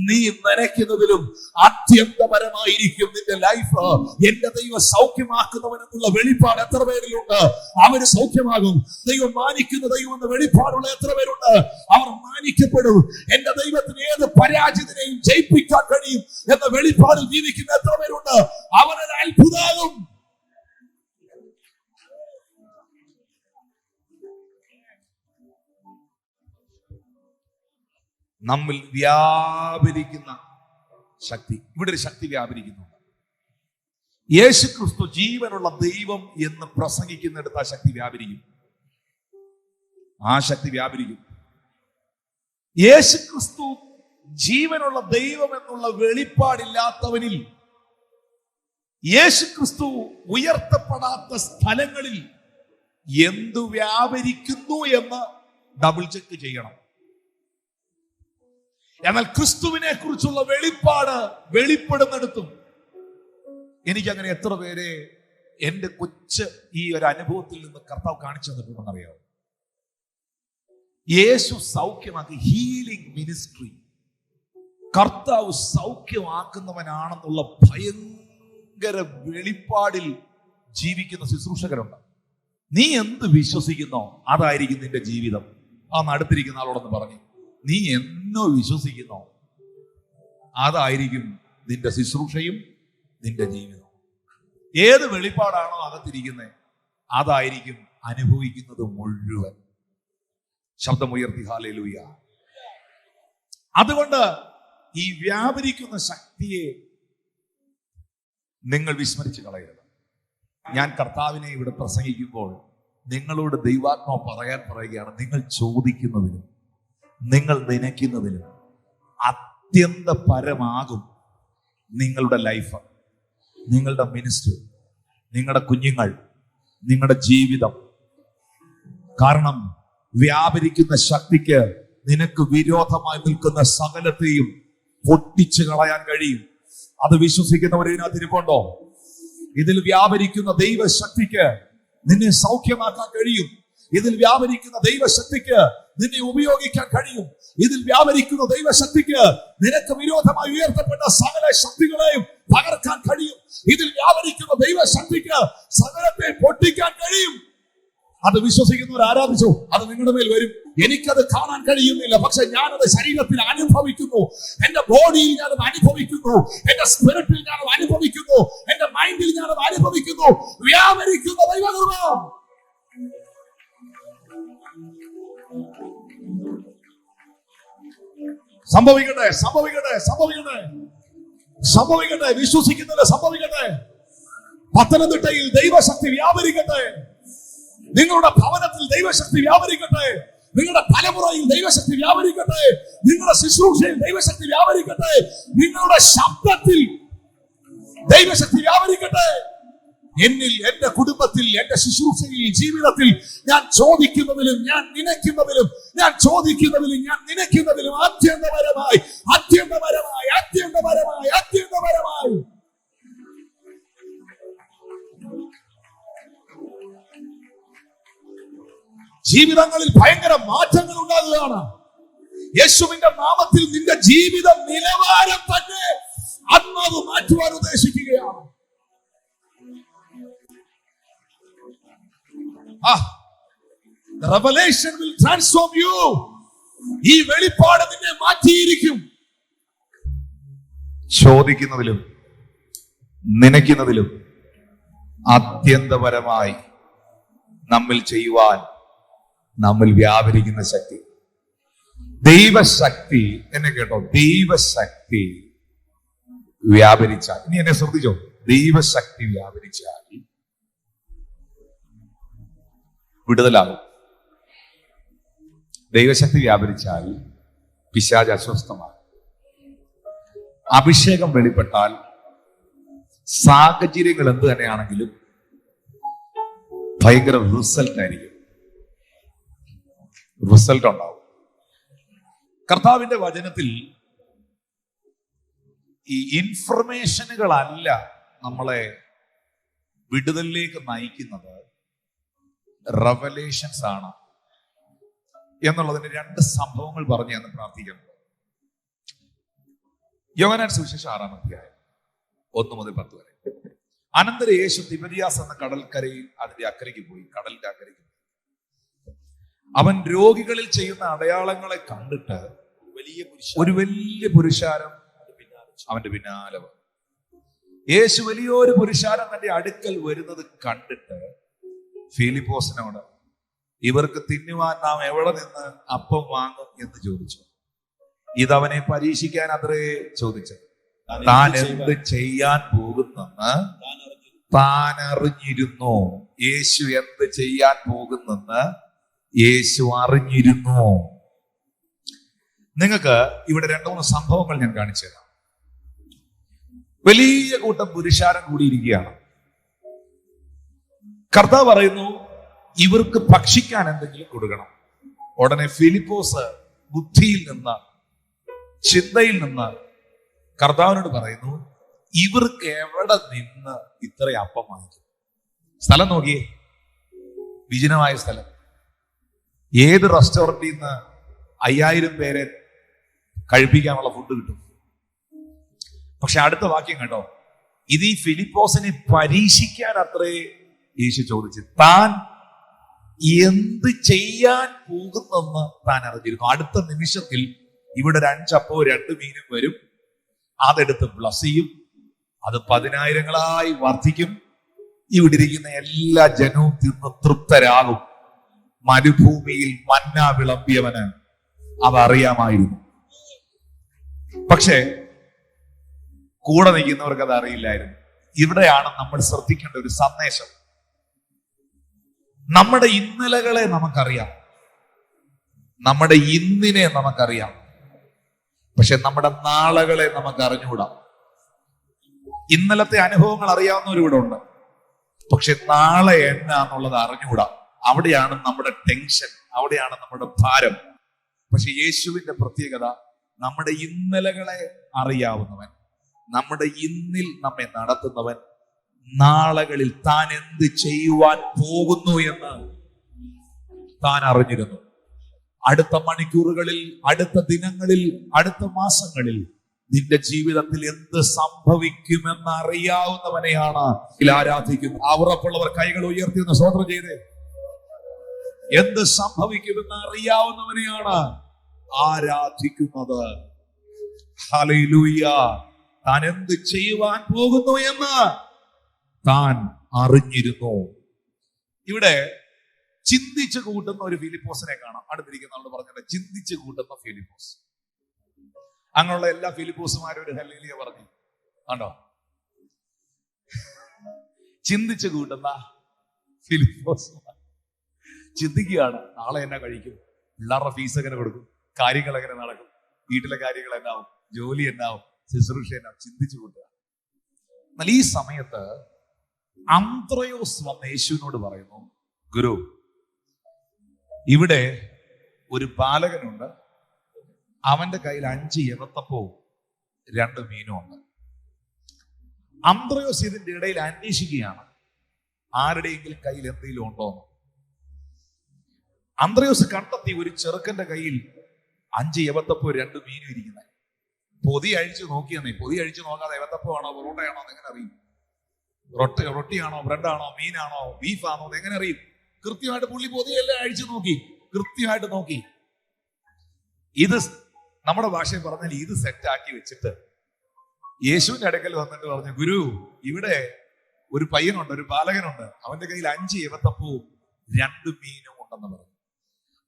A: നീ നനയ്ക്കുന്നതിലും അത്യന്തപരമായിരിക്കും നിന്റെ ലൈഫ്. എന്റെ ദൈവം സൗഖ്യമാക്കുന്നവനെന്നുള്ള വെളിപ്പാട് എത്ര പേരിലുണ്ട്? അവര് സൗഖ്യമാകും. ദൈവം മാനിക്കുന്ന ദൈവം എന്ന വെളിപ്പാടുള്ള എത്ര പേരുണ്ട്? അവർ മാനിക്കപ്പെടും. എന്റെ ദൈവത്തിന് ഏത് പരാജിതനെയും ജയിപ്പിക്കാൻ കഴിയും എന്ന വെളിപ്പാടിൽ ജീവിക്കുന്ന എത്ര പേരുണ്ട്? അവനൊരു അത്ഭുതമാകും. നമ്മിൽ വ്യാപരിക്കുന്ന ശക്തി, ഇവിടെ ഒരു ശക്തി വ്യാപരിക്കുന്നുണ്ട്. യേശു ക്രിസ്തു ജീവനുള്ള ദൈവം എന്ന് പ്രസംഗിക്കുന്നിടത്ത് ആ ശക്തി വ്യാപരിക്കും. ആ ശക്തി വ്യാപരിക്കും. യേശു ക്രിസ്തു ജീവനുള്ള ദൈവം എന്നുള്ള വെളിപ്പാടില്ലാത്തവനിൽ, യേശു ക്രിസ്തു ഉയർത്തപ്പെടാത്ത സ്ഥലങ്ങളിൽ എന്തു വ്യാപരിക്കുന്നു എന്ന് ഡബിൾ ചെക്ക് ചെയ്യണം. എന്നാൽ ക്രിസ്തുവിനെ കുറിച്ചുള്ള വെളിപ്പാട് വെളിപ്പെടുന്നിടത്തും എനിക്കങ്ങനെ എത്ര പേരെ എന്റെ കൊച്ച് ഈ ഒരു അനുഭവത്തിൽ നിന്ന് കർത്താവ് കാണിച്ചു തന്നിട്ടുണ്ടെന്നറിയാമോ? യേശു സൗഖ്യമാക്കി, ഹീലിംഗ് മിനിസ്ട്രി, കർത്താവ് സൗഖ്യമാക്കുന്നവനാണെന്നുള്ള ഭയങ്കര വെളിപ്പാടിൽ ജീവിക്കുന്ന ശുശ്രൂഷകരുണ്ട്. നീ എന്ത് വിശ്വസിക്കുന്നോ അതായിരിക്കും നിന്റെ ജീവിതം. ആ അടുത്തിരിക്കുന്ന ആളോടൊന്ന് പറഞ്ഞു, നീ എന്നോ വിശ്വസിക്കുന്നോ അതായിരിക്കും നിന്റെ ശുശ്രൂഷയും നിന്റെ ജീവിതവും. ഏത് വെളിപ്പാടാണോ അകത്തിരിക്കുന്നത് അതായിരിക്കും അനുഭവിക്കുന്നത് മുഴുവൻ. ശബ്ദമുയർത്തി ഹല്ലേലൂയ. അതുകൊണ്ട് ഈ വ്യാപരിക്കുന്ന ശക്തിയെ നിങ്ങൾ വിസ്മരിച്ചു കളയരുത്. ഞാൻ കർത്താവിനെ ഇവിടെ പ്രസംഗിക്കുമ്പോൾ നിങ്ങളോട് ദൈവാത്മാവ് പറയാൻ പറയുകയാണ്, നിങ്ങൾ ചോദിക്കുന്നതിനും നിങ്ങൾ നനയ്ക്കുന്നതിനും അത്യന്തപരമാകും നിങ്ങളുടെ ലൈഫ്, നിങ്ങളുടെ മിനിസ്ട്രി, നിങ്ങളുടെ കുഞ്ഞുങ്ങൾ, നിങ്ങളുടെ ജീവിതം. കാരണം വ്യാപരിക്കുന്ന ശക്തിക്ക് നിനക്ക് വിരോധമായി നിൽക്കുന്ന സകലത്തെയും പൊട്ടിച്ചു കളയാൻ കഴിയും. അത് വിശ്വസിക്കുന്നവരെ ഇതിനകത്ത് ഇരിപ്പുണ്ടോ? ഇതിൽ വ്യാപരിക്കുന്ന ദൈവശക്തിക്ക് നിന്നെ സൗഖ്യമാക്കാൻ കഴിയും. ഇതിൽ വ്യാപരിക്കുന്ന ദൈവശക്തിക്ക് നിന്നെ ഉപയോഗിക്കാൻ കഴിയും. ഇതിൽ വ്യാപരിക്കുന്ന ദൈവശക്തിക്ക് നിനക്ക് വിരോധമായി ഉയർത്തപ്പെട്ട സകല ശക്തികളെയും തകർക്കാൻ കഴിയും. ഇതിൽ വ്യാപരിക്കുന്ന ദൈവശക്തിക്ക് സകലത്തെ പൊട്ടിക്കാൻ കഴിയും. അത് വിശ്വസിക്കുന്നവർ ആരാധിച്ചു, അത് നിങ്ങളുടെ മേൽ വരും. എനിക്കത് കാണാൻ കഴിയുന്നില്ല, പക്ഷെ ഞാനത് ശരീരത്തിൽ അനുഭവിക്കുന്നു. എന്റെ ബോഡിയിൽ ഞാനത് അനുഭവിക്കുന്നു, എന്റെ സ്പിരിറ്റിൽ ഞാനത് അനുഭവിക്കുന്നു, എന്റെ മൈൻഡിൽ ഞാനത് അനുഭവിക്കുന്നു. വ്യാപരിക്കുന്ന ദൈവകൃപ. സംഭവിക്കട്ടെ, സംഭവിക്കട്ടെ, സംഭവിക്കട്ടെ, സംഭവിക്കട്ടെ. വിശ്വസിക്കുന്നത് സംഭവിക്കട്ടെ. പത്തനംതിട്ടയിൽ ദൈവശക്തി വ്യാപരിക്കട്ടെ. നിങ്ങളുടെ ഭവനത്തിൽ ദൈവശക്തി വ്യാപരിക്കട്ടെ. നിങ്ങളുടെ തലമുറയിൽ ദൈവശക്തി വ്യാപരിക്കട്ടെ. നിങ്ങളുടെ ശുശ്രൂഷയിൽ ദൈവശക്തി വ്യാപരിക്കട്ടെ. നിങ്ങളുടെ ശബ്ദത്തിൽ ദൈവശക്തി വ്യാപരിക്കട്ടെ. എന്നിൽ, എന്റെ കുടുംബത്തിൽ, എന്റെ ശുശ്രൂഷയിൽ, ജീവിതത്തിൽ ഞാൻ ചോദിക്കുന്നതിലും ഞാൻ നനയ്ക്കുന്നതിലും, ഞാൻ ചോദിക്കുന്നതിലും ഞാൻ നനയ്ക്കുന്നതിലും അത്യന്തപരമായി, അത്യന്തപരമായി, അത്യന്തപരമായി, അത്യന്തപരമായി ജീവിതങ്ങളിൽ ഭയങ്കര മാറ്റങ്ങൾ ഉണ്ടാകുകയാണ്. യേശുവിന്റെ നാമത്തിൽ നിന്റെ ജീവിത നിലവാരം തന്നെ ആത്മാവ് മാറ്റുവാൻ ഉദ്ദേശിക്കുകയാണ്. The revelation will transform you. ഈ വെളിപ്പാട് നിന്നെ മാറ്റിയിരിക്കും. ചോദിക്കുന്നതിലും നനയ്ക്കുന്നതിലും അത്യന്തപരമായി നമ്മിൽ ചെയ്യുവാൻ, നമ്മിൽ വ്യാപരിക്കുന്ന ശക്തി, ദൈവശക്തി. എന്നെ കേട്ടോ, ദൈവശക്തി വ്യാപരിച്ചാൽ, ഇനി എന്നെ ശ്രദ്ധിച്ചോ, ദൈവശക്തി വ്യാപരിച്ചാൽ വിടുതലാകും. ദൈവശക്തി വ്യാപരിച്ചാൽ പിശാച് അസ്വസ്ഥമാണ്. അഭിഷേകം വെളിപ്പെട്ടാൽ സാഹചര്യങ്ങൾ എന്ത് തന്നെയാണെങ്കിലും ഭയങ്കര റിസൾട്ട് ആയിരിക്കും. റിസൾട്ട് ഉണ്ടാവും. കർത്താവിന്റെ വചനത്തിൽ ഈ ഇൻഫർമേഷനുകളല്ല നമ്മളെ വിടുതലിലേക്ക് നയിക്കുന്നത്, റെവലേഷൻസ് ആണ് എന്നുള്ളതിന്റെ രണ്ട് സംഭവങ്ങൾ പറഞ്ഞു എന്ന് പ്രാർത്ഥിക്കുന്നു. യോഹന്നാൻ സുവിശേഷം 6-ാം അധ്യായം 1 മുതൽ 10 വരെ. അനന്തരം യേശു തിബരിയാസ് എന്ന കടൽക്കരയിൽ അതിന്റെ അക്കരയ്ക്ക് പോയി. കടലിന്റെ അക്കരയ്ക്ക് പോയി. അവൻ രോഗികളിൽ ചെയ്യുന്ന അടയാളങ്ങളെ കണ്ടിട്ട് ഒരു വലിയ പുരുഷാരം അവന്റെ പിന്നാലെ വന്നു. യേശു വലിയൊരു പുരുഷാരം തന്റെ അടുക്കൽ വരുന്നത് കണ്ടിട്ട് ഫിലിപ്പോസിനോട്, ഇവർക്ക് തിന്നുവാൻ നാം എവിടെ നിന്ന് അപ്പം വാങ്ങും എന്ന് ചോദിച്ചു. ഇതവനെ പരീക്ഷിക്കാൻ അത്രേ ചോദിച്ചത്. താൻ എന്ത് ചെയ്യാൻ പോകുന്നെന്ന് താൻ അറിഞ്ഞിരുന്നു. യേശു എന്ത് ചെയ്യാൻ പോകുന്നെന്ന് യേശു അറിഞ്ഞിരുന്നു. നിങ്ങൾക്ക് ഇവിടെ 2-3 സംഭവങ്ങൾ ഞാൻ കാണിച്ചു തരാം. വലിയ കൂട്ടം പുരുഷാരം കൂടിയിരിക്കുകയാണ്. കർത്താവ് പറയുന്നു, ഇവർക്ക് ഭക്ഷിക്കാൻ എന്തെങ്കിലും കൊടുക്കണം. ഉടനെ ഫിലിപ്പോസ് ബുദ്ധിയിൽ നിന്ന്, ചിന്തയിൽ നിന്ന് കർത്താവിനോട് പറയുന്നു, ഇവർക്ക് എവിടെ നിന്ന് ഇത്ര അപ്പം വാങ്ങിക്കും? സ്ഥലം നോക്കിയേ, വിജനമായ സ്ഥലം. ഏത് റെസ്റ്റോറന്റിൽ നിന്ന് 5000 പേരെ കഴിപ്പിക്കാനുള്ള ഫുഡ് കിട്ടും? പക്ഷെ അടുത്ത വാക്യം കേട്ടോ, ഇത് ഈ ഫിലിപ്പോസിനെ പരീക്ഷിക്കാൻ അത്രേ യേശു ചോദിച്ചു. താൻ എന്ത് ചെയ്യാൻ പോകുന്നെന്ന് താൻ അറിഞ്ഞിരുന്നു. അടുത്ത നിമിഷത്തിൽ ഇവിടെ 5 അപ്പവും 2 മീനും വരും. അതെടുത്ത് ബ്ലസ് ചെയ്യും. അത് 10,000-ങ്ങളായി വർദ്ധിക്കും. ഇവിടെ ഇരിക്കുന്ന എല്ലാ ജനവും തിന്ന് തൃപ്തരാകും. മരുഭൂമിയിൽ മന്ന വിളമ്പിയവന് അതറിയാമായിരുന്നു. പക്ഷേ കൂടെ നിൽക്കുന്നവർക്ക് അത് അറിയില്ലായിരുന്നു. ഇവിടെയാണ് നമ്മൾ ശ്രദ്ധിക്കേണ്ട ഒരു സന്ദേശം. നമ്മുടെ ഇന്നലകളെ നമുക്കറിയാം, നമ്മുടെ ഇന്നിനെ നമുക്കറിയാം, പക്ഷെ നമ്മുടെ നാളകളെ നമുക്ക് അറിഞ്ഞുകൂടാ. ഇന്നലത്തെ അനുഭവങ്ങൾ അറിയാവുന്നവരിവിടെ ഉണ്ട്, പക്ഷെ നാളെ എന്നാന്നുള്ളത് അറിഞ്ഞുകൂടാ. അവിടെയാണ് നമ്മുടെ ടെൻഷൻ, അവിടെയാണ് നമ്മുടെ ഭാരം. പക്ഷെ യേശുവിന്റെ പ്രത്യേകത, നമ്മുടെ ഇന്നലകളെ അറിയാവുന്നവൻ, നമ്മുടെ ഇന്നിൽ നമ്മെ നടത്തുന്നവൻ, നാളുകളിൽ താൻ എന്ത് ചെയ്യുവാൻ പോകുന്നു എന്ന് താൻ അറിഞ്ഞിരുന്നു. അടുത്ത മണിക്കൂറുകളിൽ, അടുത്ത ദിനങ്ങളിൽ, അടുത്ത മാസങ്ങളിൽ നിന്റെ ജീവിതത്തിൽ എന്ത് സംഭവിക്കുമെന്ന് അറിയാവുന്നവനെയാണ് ആരാധിക്കുന്നത്. ആ ഉറപ്പുള്ളവർ കൈകൾ ഉയർത്തിയെന്ന് സ്തോത്രം ചെയ്തേ. എന്ത് സംഭവിക്കുമെന്ന് അറിയാവുന്നവനെയാണ് ആരാധിക്കുന്നത്. ഹല്ലേലൂയ. താൻ എന്ത് ചെയ്യുവാൻ പോകുന്നു എന്ന് താൻ അറിഞ്ഞിരുന്നു. ഇവിടെ ചിന്തിച്ചു കൂട്ടുന്ന ഒരു ഫിലിപ്പോസിനെ കാണാം. അടുത്തിരിക്കുന്ന ആളോട് പറഞ്ഞത് ചിന്തിച്ചു കൂട്ടുന്ന ഫിലിപ്പോസ്. അങ്ങനെയുള്ള എല്ലാ ഫിലിപ്പോസുമാരും ഒരു ഹല്ലേലൂയ പറഞ്ഞു കണ്ടോ? ചിന്തിച്ചു കൂട്ടുന്ന ഫിലിപ്പോസ് ചിന്തിക്കുകയാണ്, നാളെ എന്നാ കഴിക്കും, പിള്ളേരുടെ ഫീസ് എങ്ങനെ കൊടുക്കും, കാര്യങ്ങൾ എങ്ങനെ നടക്കും, വീട്ടിലെ കാര്യങ്ങൾ എന്നാവും, ജോലി എന്നാവും, ശുശ്രൂഷ എന്നാവും, ചിന്തിച്ചു കൂട്ടുക. എന്നാൽ ഈ സമയത്ത് അന്ത്രയോസ് വന്ന യേശുവിനോട് പറയുന്നു, ഗുരു, ഇവിടെ ഒരു ബാലകനുണ്ട്, അവന്റെ കയ്യിൽ 5 യവത്തപ്പവും 2 മീനും ഉണ്ട്. അന്ത്രയോസ് ഇതിന്റെ ഇടയിൽ അന്വേഷിക്കുകയാണ്, ആരുടെയെങ്കിലും കയ്യിൽ എന്തെങ്കിലും ഉണ്ടോന്ന്. അന്ത്രയോസ് കണ്ടെത്തി ഒരു ചെറുക്കന്റെ കയ്യിൽ 5 യവത്തപ്പവും 2 മീനും ഇരിക്കുന്നത്. പൊതി അഴിച്ചു നോക്കിയെന്നേ. പൊതി അഴിച്ചു നോക്കാതെ യവത്തപ്പമാണോ പൊറോട്ടയാണോ എന്ന് എങ്ങനെ അറിയും? റൊട്ടിയാണോ ബ്രെഡാണോ മീനാണോ ബീഫാണോ എന്ന് എങ്ങനെ അറിയും? കൃത്യമായിട്ട് പുള്ളി പൊതിയെല്ലാം അഴിച്ചു നോക്കി, കൃത്യമായിട്ട് നോക്കി. ഇത് നമ്മുടെ ഭാഷയിൽ പറഞ്ഞാൽ ഇത് സെറ്റാക്കി വെച്ചിട്ട് യേശുവിന്റെ അടുക്കൽ വന്നിട്ട് പറഞ്ഞു, ഗുരു, ഇവിടെ ഒരു പയ്യനുണ്ട്, ഒരു ബാലകനുണ്ട്, അവന്റെ കയ്യിൽ 5 യവത്തപ്പവും 2 മീനും ഉണ്ടെന്ന് പറഞ്ഞു.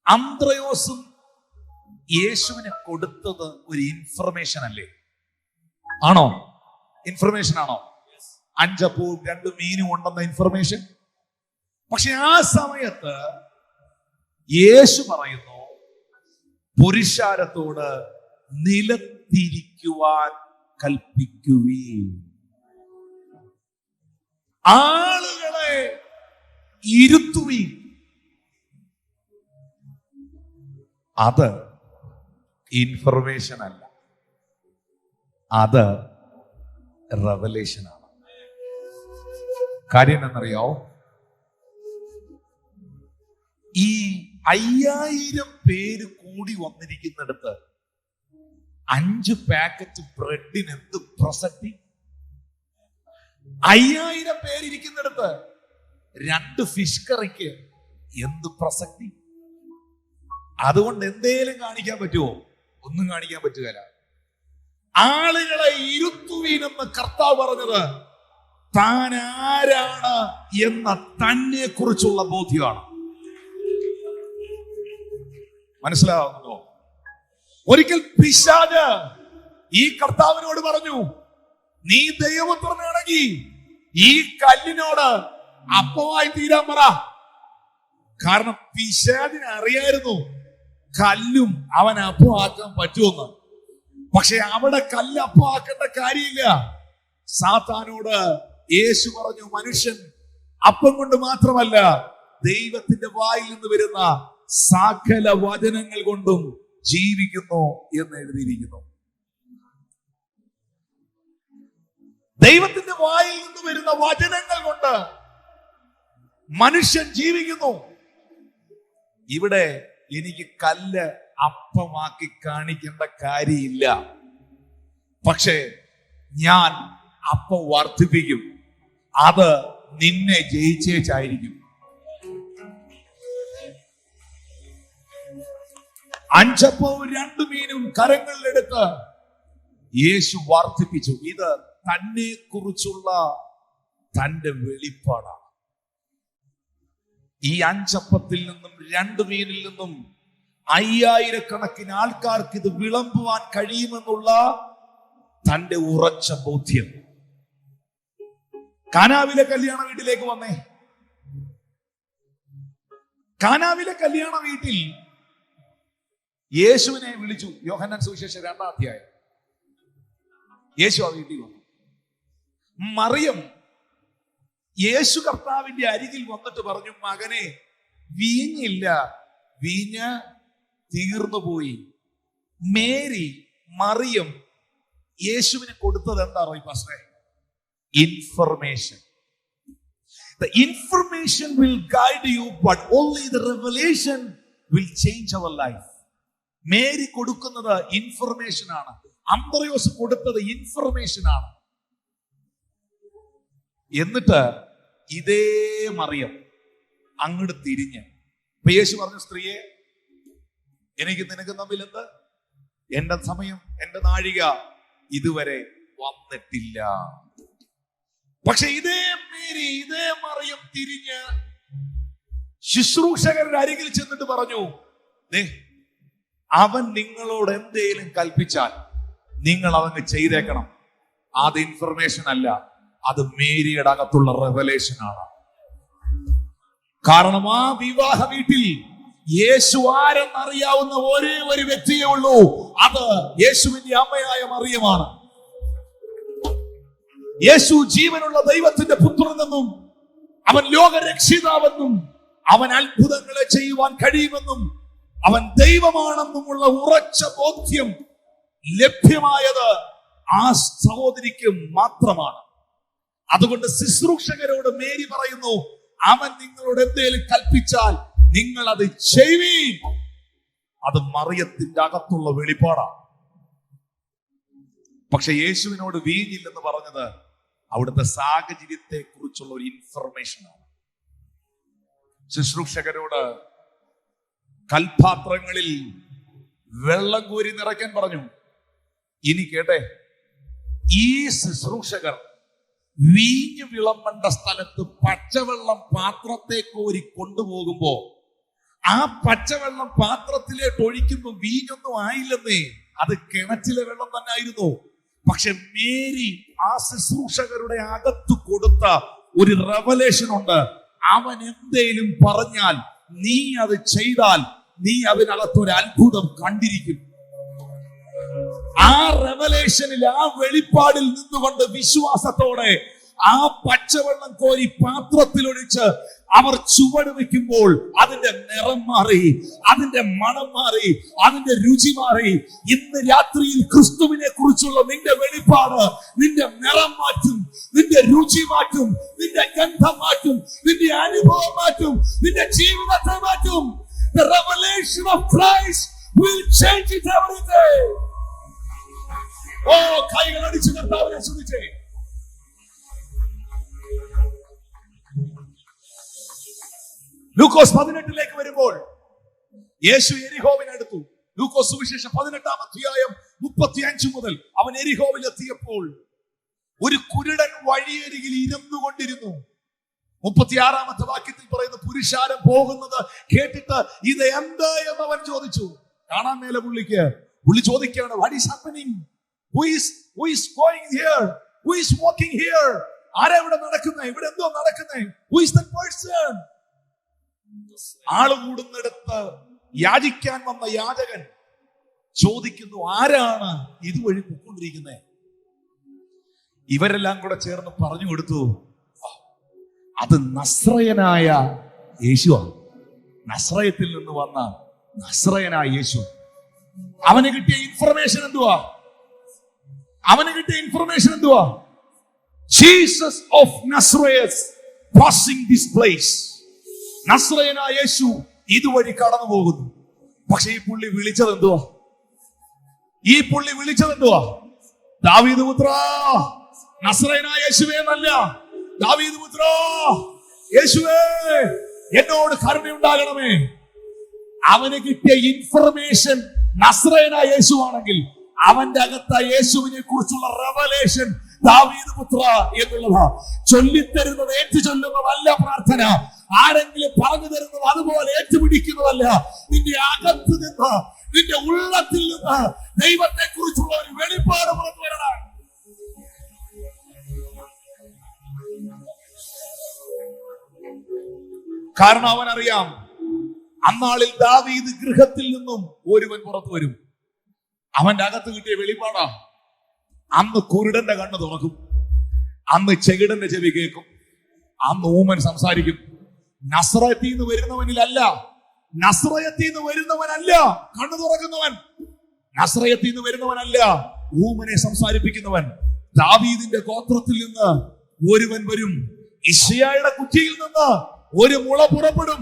A: അന്ത്രയോസും യേശുവിനെ കൊടുത്തത് ഒരു ഇൻഫർമേഷൻ അല്ലേ? ആണോ? ഇൻഫർമേഷൻ ആണോ? 5 അപ്പവും 2 മീനും ഉണ്ടെന്ന ഇൻഫർമേഷൻ. പക്ഷെ ആ സമയത്ത് യേശു പറയുന്നു, പുരുഷാരത്തോട് നിലത്തിരിക്കുവാൻ കൽപ്പിക്കുവീൻ. ആളുകളെ ഇരുത്തുവീൻ. അത് ഇൻഫർമേഷൻ അല്ല, അത് റെവലേഷനാണ്. കാര്യം എന്നറിയോ? ഈ 5000 പേര് കൂടി വന്നിരിക്കുന്നിടത്ത് 5 പാക്കറ്റ് ബ്രെഡിന് എന്ത് പ്രസക്തി? 5000 പേരിരിക്കുന്നിടത്ത് 2 ഫിഷ് കറിക്ക് എന്ത് പ്രസക്തി? അതുകൊണ്ട് എന്തേലും കാണിക്കാൻ പറ്റുമോ? ഒന്നും കാണിക്കാൻ പറ്റുകയില്ല. ആളുകളെ ഇരുത്തുവീനെന്ന് കർത്താവ് പറഞ്ഞത് താൻ ആരാണ് എന്ന തന്നെ കുറിച്ചുള്ള ബോധ്യമാണ്. മനസ്സിലാവുന്നുണ്ടോ? ഒരിക്കൽ പിശാച് ഈ കർത്താവിനോട് പറഞ്ഞു, നീ ദൈവപുത്രനാണെങ്കിൽ ഈ കല്ലിനോട് അപ്പമായി തീരാൻ പറ. കാരണം പിശാചിനെ അറിയായിരുന്നു കല്ലും അവൻ അപ്പമാക്കാൻ പറ്റുമെന്ന്. പക്ഷെ അവിടെ കല്ല് അപ്പമാക്കേണ്ട കാര്യമില്ല. സാത്താനോട് യേശു പറഞ്ഞു, മനുഷ്യൻ അപ്പം കൊണ്ട് മാത്രമല്ല ദൈവത്തിന്റെ വായിൽ നിന്ന് വരുന്ന സകല വചനങ്ങൾ കൊണ്ടും ജീവിക്കുന്നു എന്ന് എഴുതിയിരിക്കുന്നു. ദൈവത്തിന്റെ വായിൽ നിന്ന് വരുന്ന വചനങ്ങൾ കൊണ്ട് മനുഷ്യൻ ജീവിക്കുന്നു. ഇവിടെ എനിക്ക് കല്ല് അപ്പമാക്കി കാണിക്കേണ്ട കാര്യമില്ല. പക്ഷേ ഞാൻ അപ്പം വർദ്ധിപ്പിക്കും. അത് നിന്നെ ജയിച്ചേച്ചായിരിക്കും. 5 അപ്പവും 2 മീനും കരങ്ങളിലെടുത്ത് യേശു വർദ്ധിപ്പിച്ചു. ഇത് തന്നെ കുറിച്ചുള്ള തന്റെ വെളിപ്പാടാണ്. ഈ 5 അപ്പത്തിൽ നിന്നും 2 മീനിൽ നിന്നും 5000 ആൾക്കാർക്ക് ഇത് വിളമ്പുവാൻ കഴിയുമെന്നുള്ള തന്റെ ഉറച്ച ബോധ്യം. കാനാവിലെ കല്യാണ വീട്ടിലേക്ക് വന്നേ. കാനാവിലെ കല്യാണ വീട്ടിൽ യേശുവിനെ വിളിച്ചു. യോഹന്നാൻ സുവിശേഷം 2-ാം അധ്യായം. യേശു ആ വീട്ടിൽ വന്നു. മറിയം യേശു കർത്താവിന്റെ അരികിൽ വന്നിട്ട് പറഞ്ഞു, മകനെ, വീഞ്ഞില്ല, വീഞ്ഞ് തീർന്നു പോയി. മേരി മറിയം യേശുവിന് കൊടുത്തത് എന്താണോ ഈ പാസ്റ്ററെ? Information. The information will guide you, but only the revelation will change our life. Mary കൊടുക്കുന്നത് ഇൻഫർമേഷൻ ആണ്. അന്ത്രയോസ് കൊടുത്തത് ഇൻഫർമേഷൻ ആണ്. എന്നിട്ട് ഇതേ മറിയം അങ്ങോട്ട് തിരിഞ്ഞ് യേശു പറഞ്ഞു, സ്ത്രീയെ, എനിക്ക് നിനക്ക് തമ്മിൽ എന്ത്? എന്റെ സമയം, എന്റെ നാഴിക ഇതുവരെ വന്നിട്ടില്ല. പക്ഷെ ഇതേ മേരി, ഇതേ മറിയം തിരിഞ്ഞ് ശുശ്രൂഷകരുടെ അരികിൽ ചെന്നിട്ട് പറഞ്ഞു, അവൻ നിങ്ങളോട് എന്തേലും കൽപ്പിച്ചാൽ നിങ്ങൾ അതങ്ങ് ചെയ്തേക്കണം. അത് ഇൻഫർമേഷൻ അല്ല, അത് മേരിയുടെ അകത്തുള്ള റെവലേഷൻ ആണ്. കാരണം ആ വിവാഹ വീട്ടിൽ യേശു ആരെന്നറിയാവുന്ന ഒരേ ഒരു വ്യക്തിയേ ഉള്ളൂ. അത് യേശുവിന്റെ അമ്മയായ മറിയമാണ്. യേശു ജീവനുള്ള ദൈവത്തിന്റെ പുത്രനെന്നും അവൻ ലോകരക്ഷിതാവെന്നും അവൻ അത്ഭുതങ്ങളെ ചെയ്യുവാൻ കഴിയുമെന്നും അവൻ ദൈവമാണെന്നുമുള്ള ഉറച്ച ബോധ്യം ലഭ്യമായത് ആ സഹോദരിക്ക് മാത്രമാണ്. അതുകൊണ്ട് ശുശ്രൂഷകരോട് മേരി പറയുന്നു, അവൻ നിങ്ങളോട് എന്തേലും കൽപ്പിച്ചാൽ നിങ്ങൾ അത് ചെയ്യുവീൻ. അത് മറിയത്തിന്റെ അകത്തുള്ള വെളിപ്പാടാണ്. പക്ഷെ യേശുവിനോട് വീഞ്ഞില്ലെന്ന് പറഞ്ഞത് അവിടുത്തെ സാഹചര്യത്തെ കുറിച്ചുള്ള ഒരു ഇൻഫർമേഷനാണ്. ശുശ്രൂഷകരോട് കൽപാത്രങ്ങളിൽ വെള്ളം കോരി നിറയ്ക്കാൻ പറഞ്ഞു. ഇനി കേട്ടെ, ഈ ശുശ്രൂഷകർ വീഞ്ഞു വിളമ്പേണ്ട സ്ഥലത്ത് പച്ചവെള്ളം പാത്രത്തെ കോരി കൊണ്ടുപോകുമ്പോ ആ പച്ചവെള്ളം പാത്രത്തിലേക്ക് ഒഴിക്കുമ്പോൾ വീഞ്ഞൊന്നും ആയില്ലെന്നേ, അത് കിണറ്റിലെ വെള്ളം തന്നെ ആയിരുന്നു. പക്ഷെ മേരി ആ ശുശ്രൂഷകരുടെ അകത്ത് കൊടുത്ത ഒരു റെവലേഷൻ ഉണ്ട്. അവൻ എന്തേലും പറഞ്ഞാൽ നീ അത് ചെയ്താൽ നീ അതിനകത്തൊരു അത്ഭുതം കണ്ടിരിക്കും. ആ റെവലേഷനിൽ, ആ വെളിപ്പാടിൽ നിന്നുകൊണ്ട് വിശ്വാസത്തോടെ ആ പച്ചവെള്ളം കോരി പാത്രത്തിലൊഴിച്ച് അവർ ചുവട് വെക്കുമ്പോൾ അതിന്റെ നിറം മാറി, അതിന്റെ മണം മാറി, അതിന്റെ രുചി മാറി. ഇന്ന് രാത്രിയിൽ ക്രിസ്തുവിനെ കുറിച്ചുള്ള നിന്റെ വെളിപ്പാട് നിന്റെ നിറം മാറ്റും, നിന്റെ രുചി മാറ്റും, നിന്റെ ഗന്ധം മാറ്റും, നിന്റെ അനുഭവം മാറ്റും, നിന്റെ ജീവിതത്തെ മാറ്റും. The revelation of Christ will change it everything. ഓ, കൈകൾ അടിച്ച് കർത്താവിനെ സ്തുതിച്ചേ. ലൂക്കോസ് 18 വരുമ്പോൾ യേശു എരിഹോവിനടുത്തു. ലൂക്കോസ് സുവിശേഷം 18 അധ്യായം 35 മുതൽ അവൻ എരിഹോവിൽ എത്തിയപ്പോൾ ഒരു കുരുടൻ വഴിയരികിൽ ഇരുന്നുകൊണ്ടിരുന്നു. 36 വാക്യത്തിൽ പറയുന്ന പുരുഷാരം പോകുന്നത് കേട്ടിട്ട് ഇത് എന്ത് എന്ന് അവൻ ചോദിച്ചു. കാണാൻ മേല പുള്ളിക്ക്. പുള്ളി ചോദിക്കുകയാണ്, what is happening? Who is going here? Who is walking here? ആരാ ഇവിടെ നടക്കുന്നത്? ഇവിടെ എന്തോ നടക്കുന്നത്? Who is that person? ആള് കൂടുന്നിടത്ത് യാചിക്കാൻ വന്ന യാചകൻ ചോദിക്കുന്നു, ആരാണ് ഇതുവഴി പൊക്കൊണ്ടിരിക്കുന്നത്? ഇവരെല്ലാം കൂടെ ചേർന്ന് പറഞ്ഞു കൊടുത്തു, അത് നസ്രയനായ യേശുവാണ്. നസ്രയത്തിൽ നിന്ന് വന്ന നസ്രയനായ യേശു. അവന് കിട്ടിയ ഇൻഫർമേഷൻ എന്തുവാ? Jesus of Nazareth passing this place. നസ്രയനായ യേശു ഇതുവഴി കടന്നു പോകുന്നു. പക്ഷെ ഈ പുള്ളി വിളിച്ചത് എന്തുവാ? ദാവീദ് പുത്രാ, നസ്രയനായ യേശുവേ എന്നല്ല. ദാവീദ് പുത്രാ, യേശുവേ എന്നോട് കരുണയുണ്ടാകണമേ. അവന് കിട്ടിയ ഇൻഫർമേഷൻ നസ്രയനായ യേശുവാണെങ്കിൽ അവന്റെ അകത്ത യേശുവിനെ കുറിച്ചുള്ള റെവലേഷൻ ദാവീദ് പുത്ര എന്നുള്ളതാ. ചൊല്ലിത്തരുന്നത് ഏറ്റു ചൊല്ലുന്നതല്ല പ്രാർത്ഥന. ആരെങ്കിലും പറഞ്ഞു തരുന്നത് അതുപോലെ ഏറ്റുപിടിക്കുന്നതല്ല. നിന്റെ അകത്ത് നിന്ന്, നിന്റെ ഉള്ളത്തിൽ നിന്ന് ദൈവത്തെ കുറിച്ചുള്ള ഒരു വെളിപ്പാട് പുറത്തു വരണം. കാരണം അവനറിയാം, അന്നാളിൽ ദാവീദ് ഗൃഹത്തിൽ നിന്നും ഒരുവൻ പുറത്തു വരും. അവന്റെ അകത്ത് കിട്ടിയ വെളിപ്പാടാ. അന്ന് കുരുടന്റെ കണ്ണ് തുറക്കും, അന്ന് ചെകിടന്റെ ചെവി കേൾക്കും, അന്ന് ഊമൻ സംസാരിക്കും. നസ്രയത്തിൽ നിന്ന് വരുന്നവനിലല്ല, കണ്ണു തുറക്കുന്നവൻ. നസ്രയത്തിൽ നിന്ന് വരുന്നവനല്ല ഊമനെ സംസാരിപ്പിക്കുന്നവൻ. ദാവീദിന്റെ ഗോത്രത്തിൽ നിന്ന് ഒരുവൻ വരും. ഇശ്ശായിയുടെ കുറ്റിയിൽ നിന്ന് ഒരു മുള പുറപ്പെടും.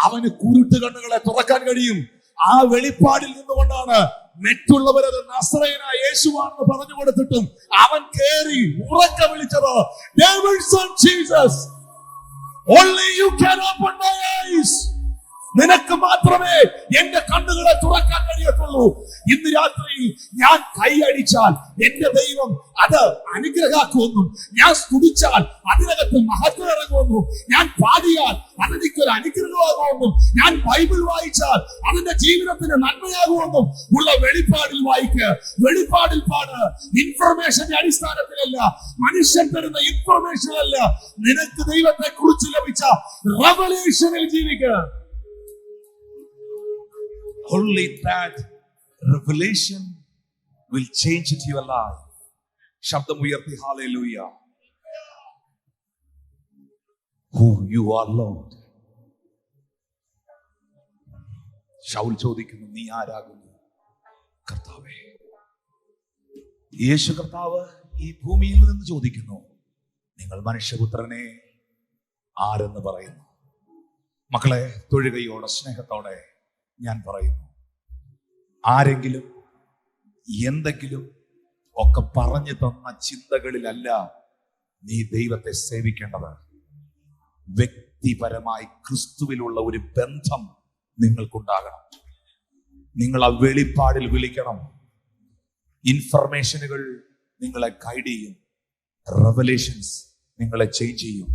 A: അവന് കുരുട്ട് കണ്ണുകളെ തുറക്കാൻ കഴിയും. ആ വെളിപ്പാടിൽ നിന്നുകൊണ്ടാണ് മറ്റുള്ളവരത് നസ്രയനായ യേശുവാണെന്ന് പറഞ്ഞു കൊടുത്തിട്ടും അവൻ കേറി ഉറക്ക വിളിച്ചത്, David's son Jesus, only you can open my eyes. നിനക്ക് മാത്രമേ എന്റെ കണ്ണുകളെ തുറക്കാൻ കഴിയത്തുള്ളൂ. ഇന്ന് രാത്രിയിൽ ഞാൻ കൈയടിച്ചാൽ എന്റെ ദൈവം അത് അനുഗ്രഹമാക്കുമെന്നും, ഞാൻ സ്തുതിച്ചാൽ അതിനകത്ത് മഹത്വം ഇറങ്ങുമെന്നും, ഞാൻ പാടിയാൽ അതെനിക്കൊരു അനുഗ്രഹമാകുമെന്നും, ഞാൻ ബൈബിൾ വായിച്ചാൽ അതിന്റെ ജീവിതത്തിന് നന്മയാകുമെന്നും ഉള്ള വെളിപ്പാടിൽ വായിക്ക്, വെളിപ്പാടിൽ പാട്. ഇൻഫർമേഷന്റെ അടിസ്ഥാനത്തിലല്ല, മനുഷ്യൻ തരുന്ന ഇൻഫർമേഷനല്ല, നിനക്ക് ദൈവത്തെ കുറിച്ച് ലഭിച്ച റെവലേഷനിൽ ജീവിക്കുക. Only that revelation will change it your life. ശബ്ദം ഉയർത്തി hallelujah. Who you are, Lord. Saul ചോദിക്കുന്നു, നീ ആരാകുന്നു? കർത്താവേ. യേശു കർത്താവ് ഈ ഭൂമിയിൽ നിന്ന് ചോദിക്കുന്നു, നിങ്ങൾ മനുഷ്യപുത്രനെ ആരെന്ന് പറയുന്നു? മക്കളെ, തൊഴുകയോടെ സ്നേഹത്തോടെ ഞാൻ പറയുന്നു, ആരെങ്കിലും എന്തെങ്കിലും ഒക്കെ പറഞ്ഞു തന്ന ചിന്തകളിലല്ല നീ ദൈവത്തെ സേവിക്കേണ്ടത്. വ്യക്തിപരമായി ക്രിസ്തുവിലുള്ള ഒരു ബന്ധം നിങ്ങൾക്കുണ്ടാകണം. നിങ്ങൾ ആ വെളിപ്പാടിൽ വിളിക്കണം. ഇൻഫർമേഷനുകൾ നിങ്ങളെ ഗൈഡ് ചെയ്യും, റെവലേഷൻസ് നിങ്ങളെ ചേഞ്ച് ചെയ്യും.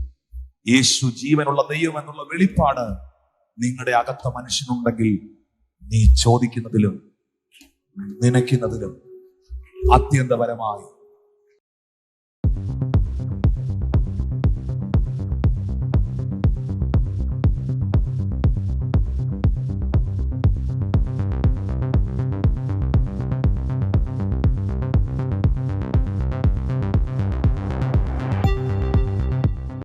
A: യേശു ജീവനുള്ള ദൈവം എന്നുള്ള വെളിപ്പാട് നിങ്ങളുടെ അകത്ത മനുഷ്യനുണ്ടെങ്കിൽ നീ ചോദിക്കുന്നതിലും നനയ്ക്കുന്നതിലും അത്യന്തപരമായി